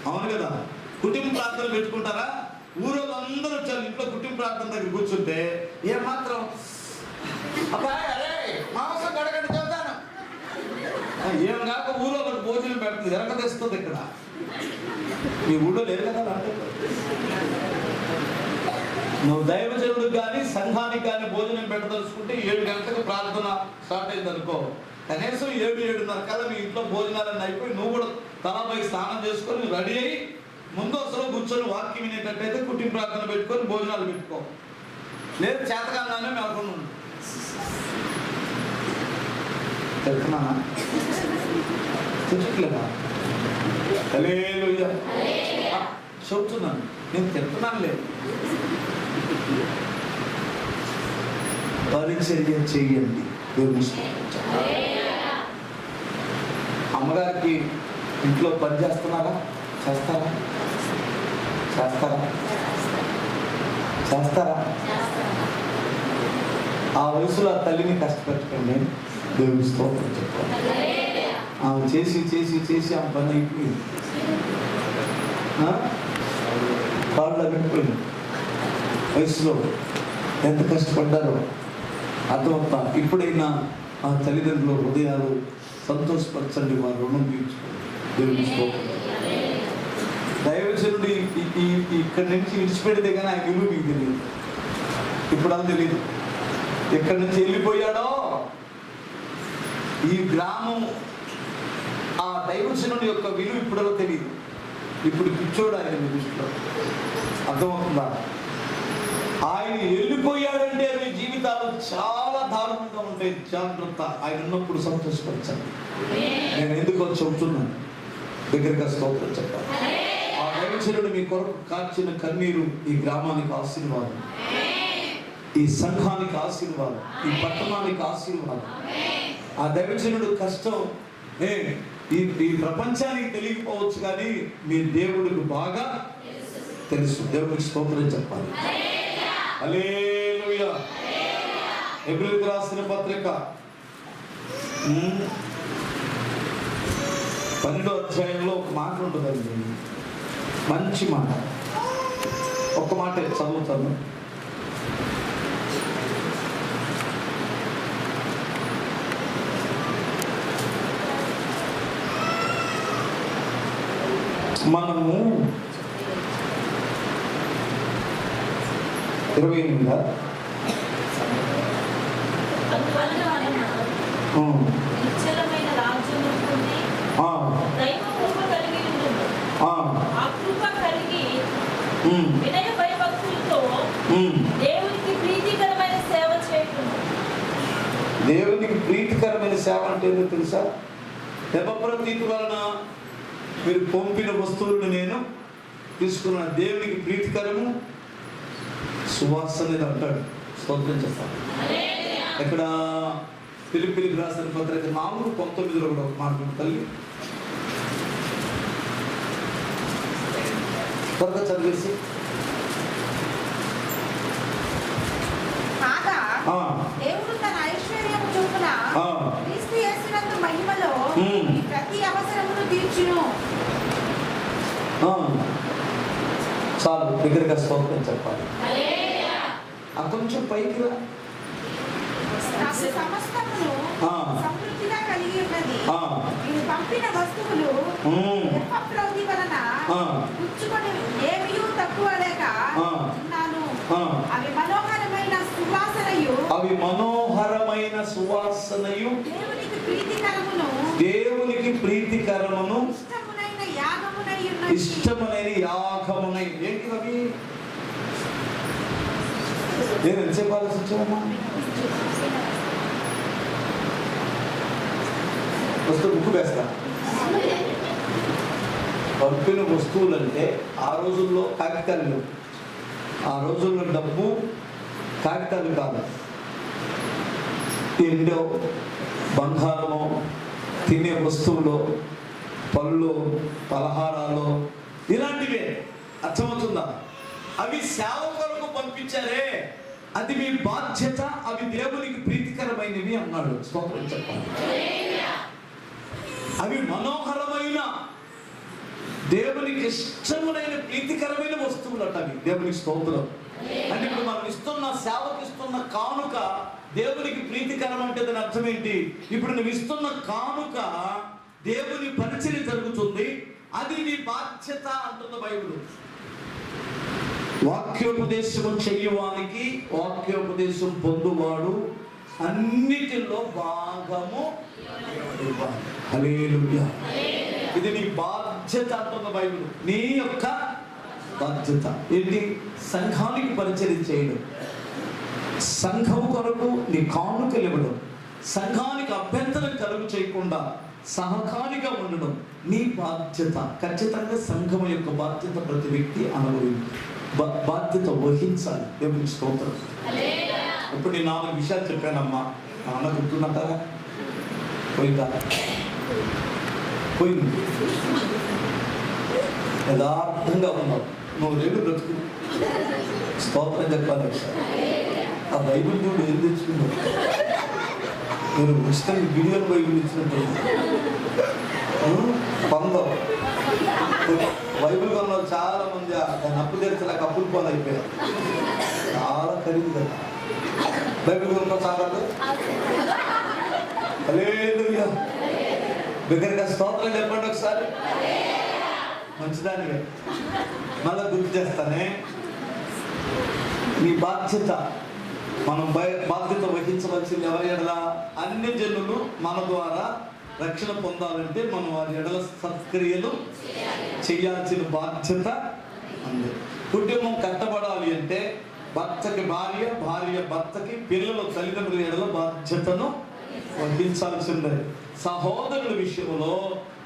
అవును కదా. కుటుంబ ప్రార్థనలు పెట్టుకుంటారా? ఊరు అందరూ వచ్చారు, ఇంట్లో కుటుంబ ప్రార్థన దగ్గర కూర్చుంటే ఏమాత్రం అబ్బాయి అరే మాంసం గడగండి చెప్తాను ఏం కాక ఊళ్ళో ఒకటి భోజనం పెడుతుంది, ఎరక తెస్తుంది. ఇక్కడ మీ ఊళ్ళో లేదు కదా. నువ్వు దైవజనుడికి కానీ సంఘానికి కానీ భోజనం పెట్టదలుచుకుంటే 7 గంటలకు ప్రార్థన స్టార్ట్ అయింది అనుకో, కనీసం 7-7:30 కల్లా మీ ఇంట్లో భోజనాలన్నీ అయిపోయి నువ్వు కూడా తలపై స్నానం చేసుకొని రెడీ అయ్యి ముందు అసలు కూర్చొని వాక్యం వినేటట్టయితే కుటుంబ ప్రార్థన పెట్టుకొని భోజనాలు పెట్టుకో. లేదు చేతకాలనే మేలకుండా ఉండు. చెప్తున్నానా? చెప్పట్లేదా? హల్లెలూయా చెప్తున్నాను. నేను చెప్తున్నాను లేదు. పరిచర్య చెయ్యండి. అమ్మగారికి ఇంట్లో పని చేస్తున్నారా? చేస్తారా? చేస్తారా? చేస్తారా? ఆ వయసులో ఆ తల్లిని కష్టపెట్టకండి. దేవుని స్తోత్రం చెప్పాలి. ఆమె చేసి చేసి చేసి ఆమె పని అయిపోయింది. కాళ్ళు అగిపోయింది. వయసులో ఎంత కష్టపడ్డారో అర్థమవుతా. ఇప్పుడైనా ఆ తల్లిదండ్రుల హృదయాలు సంతోషపరచండి, వారు రుణం తీర్చుకోండి. దేవుని స్తోత్రం. దైవజనుడు ఇక్కడి నుంచి విడిచిపెడితే కానీ ఆయన విలువ మీకు తెలియదు. ఇప్పుడు అది తెలియదు. ఎక్కడి నుంచి వెళ్ళిపోయాడో ఈ గ్రామం ఆ దైవజనుడి యొక్క విలువ ఇప్పుడో తెలియదు. ఇప్పుడు పిచ్చోడు ఆయన దృష్టిలో. అర్థమవుతుందా? ఆయన వెళ్ళిపోయాడంటే మీ జీవితాలు చాలా దారుణంగా ఉంటాయి. జాగ్రత్త. ఆయన ఉన్నప్పుడు సంతోషపరచండి. నేను ఎందుకో చెబుతున్నాను, దగ్గరగా స్తోత్రం చెప్పాలి. ఆ దైవజనుడు మీ కొరకు కార్చిన కన్నీరు ఈ గ్రామానికి ఆశీర్వాదం, ఈ సంఘానికి ఆశీర్వాదం, ఈ పట్టణానికి ఆశీర్వాదం. ఆ దైవజనుడు కష్టం ఈ ప్రపంచానికి తెలియకపోవచ్చు, కానీ మీ దేవుడికి బాగా తెలుసు. దేవుడికి స్తోత్రం చెప్పాలి. హల్లెలూయా. హెబ్రీయులకు రాసిన పత్రిక 12వ అధ్యాయంలో ఒక మాట ఉంటుందండి, మంచి మాట. ఒక్క మాట చదువుతాను. మనము 28 నిశ్చలమైన రాజ్యము నుండి దైవ కృప కలిగి ఉండును. ఆ కృప కలిగి వినయ భయభక్తులతో దేవునికి ప్రీతికరమైన సేవ చేయటం. దేవునికి ప్రీతికరమైన సేవ అంటే ఏంటో తెలుసా? ఎపఫ్రోదితు వలన మీరు పంపిన వస్తువులను నేను తీసుకున్నాను. దేవునికి ప్రీతికరము సువాసన అంటాడు. స్తోత్రం చేస్తాం. ఇక్కడ ఫిలిప్పీలకు రాసిన పత్రిక 4:19 కూడా ఒక మాట తల్లి త్వరగా చదివేసి. కాగా దేవుడు తన ఐశ్వర్యము చొప్పున క్రీస్తు యేసునందు మహిమలో ప్రతి అవసరమును తీర్చును. చాలు, దగ్గరగా స్తోత్రం చెప్పాలి. కొంచెం పైకి రా. నాకు సమస్తమును సమృద్ధిగా కలిగి ఉన్నది. నేను పంపిన వస్తువులు ఎప్పప్రవృత్తి వలన పుచ్చుకొని ఏమీ తక్కువ లేక ఉన్నాను. అవి మనోహరమైన సువాసనయు దేవునికి ప్రీతికరమును ఇష్టమునైన యాగమునై. ఏంటి అవి? నేను ఎంత చెప్పాల్సి వచ్చామమ్మా? వస్తువు బుక్ వేస్తా. పంపిన వస్తువులు అంటే ఆ రోజుల్లో కాగితాలు, ఆ రోజుల్లో డబ్బు కాగితాలు కాదు. తిండో, బంగారమో, తినే వస్తువులు, పళ్ళు, పలహారాలు, ఇలాంటివే. అర్థమవుతుందా? అవి సేవ కొరకు పంపించారే, అది మీ బాధ్యత. అవి దేవునికి ప్రీతికరమైనవి అన్నాడు. స్తోత్రం చెప్పాలి. అవి మనోహరమైన దేవునికి ఇష్టములైన ప్రీతికరమైన వస్తువులు అట అవి. దేవునికి స్తోత్రం. అంటే ఇప్పుడు మనం ఇస్తున్న సేవకు ఇస్తున్న కానుక దేవునికి ప్రీతికరం అంటే దాని అర్థం ఏంటి? ఇప్పుడు నువ్వు ఇస్తున్న కానుక దేవుని పరిచర్య జరుగుతుంది, అది నీ బాధ్యత అంటుంది బైబిల్. వాక్యోపదేశము చెయ్యవానికి వాక్యోపదేశం పొందువాడు అన్నిటిలో భాగము ఇవ్వాలి. హల్లెలూయా. ఇది నీ బాధ్యత అంటుంది బైబిల్. నీ యొక్క బాధ్యత ఏంటి? సంఘానికి పరిచర్య చేయడం, సంఘం కొరకు నీ కానుకలు ఇవ్వడం, సంఘానికి అభ్యంతరం కలుగు చేయకుండా సహకారిగా ఉండడం నీ బాధ్యత. ఖచ్చితంగా సంఘం యొక్క బాధ్యత ప్రతి వ్యక్తి బాధ్యత వహించాలి. దేవునికి స్తోత్రం. ఇప్పుడు నేను 4 విషయాలు చెప్పానమ్మా. అన్న గుర్తున్నట్టారా? పోయిందా? పోయింది. యథార్థంగా ఉన్నావు. నువ్వు రేపు బ్రతుకు. స్తోత్రం చెప్పాలి. ఆ బైబిల్ నువ్వు ఏం తెచ్చుకున్నావు? నేను ఉచితంగా వీడియోలు బైబిల్ ఇచ్చినట్టు పొందవు. బైబిల్ కొన్న చాలా మంది దాన్ని అప్పు తెరిచేలా అప్పులు పాలు అయిపోయారు. చాలా ఖరీదు కదా బైబిల్ కొన్న చాలా. హల్లెలూయా. దగ్గరగా స్తోత్రం చెప్పండి ఒకసారి. మంచిదానిగా మళ్ళా గుర్తు చేస్తానే. నీ బాధ్యత. మనం బాధ్యత వహించవలసింది ఎవరి ఎడల? అన్ని జనులు మన ద్వారా రక్షణ పొందాలంటే మనం వారి ఎడల సత్క్రియలు చేయాల్సిన బాధ్యత ఉంది. కుటుంబం కట్టబడాలి అంటే భర్తకి భార్య, భార్య భర్తకి, పిల్లలు తల్లిదండ్రుల ఎడల బాధ్యతను వహించాల్సిందే. సహోదరుల విషయంలో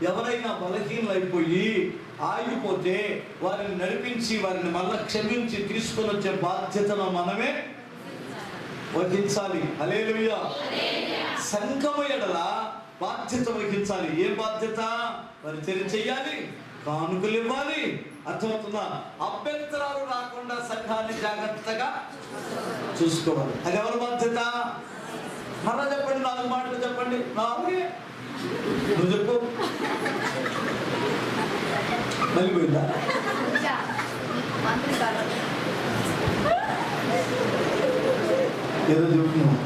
ఎవరైనా బలహీనైపోయి ఆగిపోతే వారిని నడిపించి వారిని మళ్ళా క్షమించి తీసుకొని వచ్చే బాధ్యతను మనమే వహించాలి. హల్లెలూయా. సంఘము ఎడల బాధ్యత వహించాలి. ఏ బాధ్యత? పరిచర్య చేయాలి, కానుకలు ఇవ్వాలి. అర్థమవుతుందా? అభ్యంతరాలు రాకుండా సంఘాన్ని జాగ్రత్తగా చూసుకోవాలి. అది ఎవరి బాధ్యత? మరలా చెప్పండి, 4 మాటలు చెప్పండి. నువ్వు చెప్పు. మళ్ళీ పోయిందా? ఏదో చెప్తున్నావు.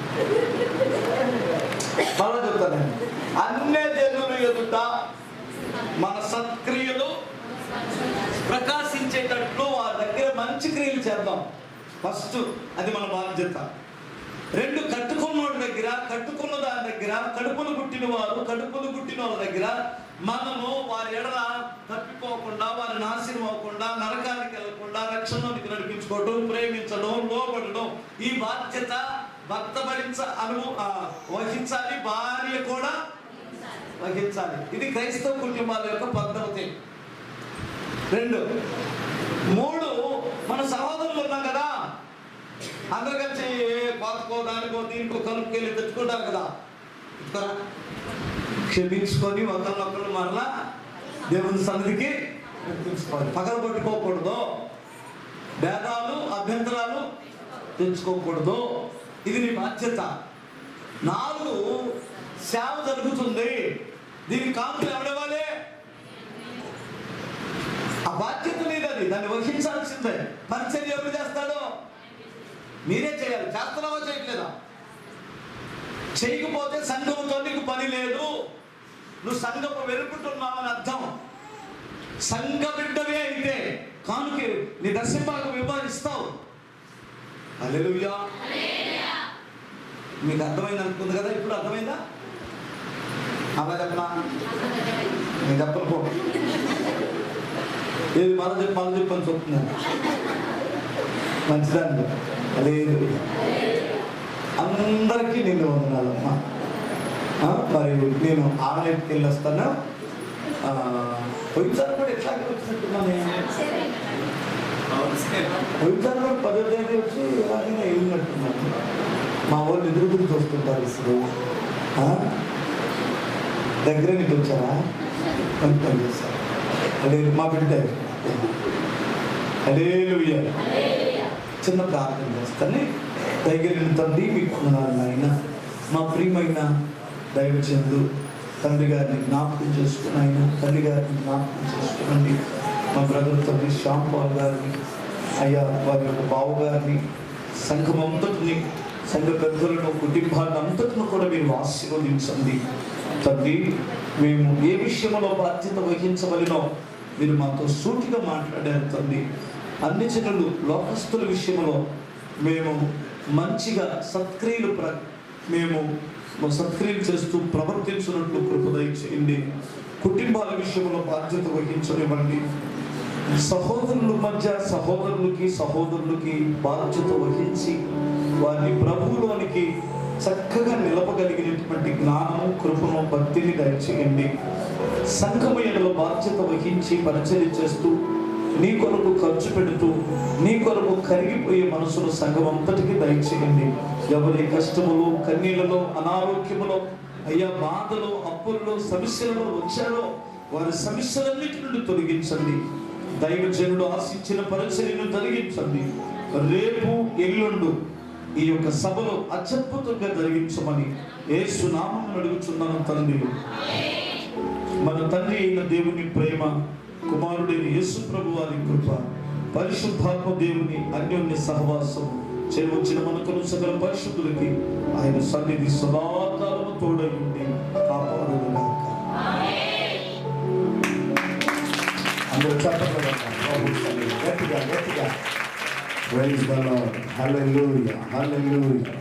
మళ్ళా చెప్తాను. అన్య జనులు ఎదుట మన సత్క్రియలు ప్రకాశించేటట్లు వారి దగ్గర మంచి క్రియలు చేద్దాం. ఫస్ట్ అది మన బాధ్యత. 2, కట్టుకున్నోడి దగ్గర, కట్టుకున్న దాని దగ్గర, కడుపును పుట్టిన వారు, కడుపును పుట్టిన వాళ్ళ దగ్గర మనము వారి ఎడల తప్పిపోకుండా, వారి నాశనం అవ్వకుండా, నరకానికి వెళ్ళకుండా రక్షణలోనికి నడిపించుకోవడం, ప్రేమించడం, లోబడడం, ఈ బాధ్యత భర్త వహించాలి, భార్య కూడా వహించాలి. ఇది క్రైస్తవ కుటుంబాల యొక్క పద్ధతి. 2, 3 మన సహోదరులు ఉన్నాం కదా, అందరు కలిసి పాతకో దానికో దీనికో కలుపుకెళ్ళి తెచ్చుకుంటారు కదా. క్షమించుకొని ఒకరినొకరు మరలా దేవుని సన్నిధికి తెచ్చుకోవాలి. పగలు పట్టుకోకూడదు, భేదాలు అభ్యంతరాలు తెచ్చుకోకూడదు. ఇది నీ బాధ్యత. 4 సేవ జరుగుతుంది, దీనికి కాపులు ఎవడేవాలి? ఆ బాధ్యత నీదది, దాన్ని వహించాల్సిందే. పరిచర్య ఎవరు చేస్తాడో మీరే చేయాలి. చేస్తున్నావా చేయట్లేదా? చేయకపోతే సంఘంతో నీకు పని లేదు, నువ్వు సంఘపు వెలుపుతున్నావని అర్థం. సంఘ బిడ్డవే అయితే కానుకే నీ దశభాగం విభజిస్తావు. హల్లెలూయా. మీకు అర్థమైంది అనుకుంది కదా, ఇప్పుడు అర్థమైందా? అలా చెప్పనా? నేను చెప్పకపో ఏది మనం చెప్పని చెప్తున్నాను. మంచిదాన్ని లేదు, అందరికీ నేను వందనాలమ్మా. మరి నేను ఆన్లైన్కి వెళ్ళి వస్తాను. పోయినసారి కూడా ఎట్లాగే వచ్చినట్టున్నాను. పోయినసారి కూడా 10వ తేదీ వచ్చి ఇలాగే వెళ్ళినట్టున్నాను. మా వాళ్ళు ఎదురు గురించి వస్తుంటారు. ఇప్పుడు దగ్గర నీకు వచ్చారా? పని చేశారు. అదే మా బిడ్డ. హల్లెలూయా. చిన్న ప్రార్థన చేస్తాను. దగ్గర తండ్రి మీకు నాయన, మా ప్రియమైన దైవజనుడు తండ్రి గారిని జ్ఞాపకం చేసుకుని, ఆయన తల్లి గారిని జ్ఞాపకం చేసుకునండి. మా బ్రదర్ తండ్రి శ్యాంపాల్ గారిని, అయ్యా వారి యొక్క బావు గారిని, సంఘం అంతటిని, సంఘ పెద్దలను, కుటుంబాన్ని అంతటిని కూడా మీరు ఆశీర్వదించండి తండ్రి. మేము ఏ విషయంలో బాధ్యత వహించవలనో మీరు మాతో సూటిగా మాట్లాడారు తండ్రి. అన్ని జనులు లోకస్తుల విషయంలో మేము మంచిగా సత్క్రియలు మేము సత్క్రియలు చేస్తూ ప్రవర్తించినట్లు కృప దయచేయండి. కుటుంబాల విషయంలో బాధ్యత వహించనివ్వండి. సహోదరుల మధ్య సహోదరులకి బాధ్యత వహించి వారిని ప్రభువులోనికి చక్కగా నిలపగలిగినటువంటి జ్ఞానము, కృపను, భక్తిని దయచేయండి. సంఘమయంలో బాధ్యత వహించి పరిచయం చేస్తూ నీ కొరకు ఖర్చు పెడుతూ నీ కొరకు కరిగిపోయే మనసును సంఘం అంతటికి దయచేయండి. ఎవరి కష్టములు, కన్నీళ్లలో, అనారోగ్యములో, అయ్యా బాధలో, అప్పుల్లో, సమస్యలలో వచ్చారో వారి సమస్యలన్నిటి నుండి తొలగించండి. దైవజనుడు ఆశించిన పరిచర్యను జరిగించండి. రేపు ఎల్లుండు ఈ యొక్క సభలో అత్యద్భుతంగా జరిగించమని యేసు నామమున అడుగుచున్నాను తండ్రి. మన తండ్రి అయిన దేవుని ప్రేమ, కుమారుడైన యేసు ప్రభు వారి కృప, పరిశుద్ధాత్మ దేవుని అన్యోన్య సహవాసం చేర్చిన మనకు సకల పరిశుద్ధులకి ఆయన సన్నిధి సదాకాలము తోడై ఉండి కాపాడుగాక. అందరూ చెప్పండి గట్టిగా. Praise the Lord. Hallelujah. Hallelujah.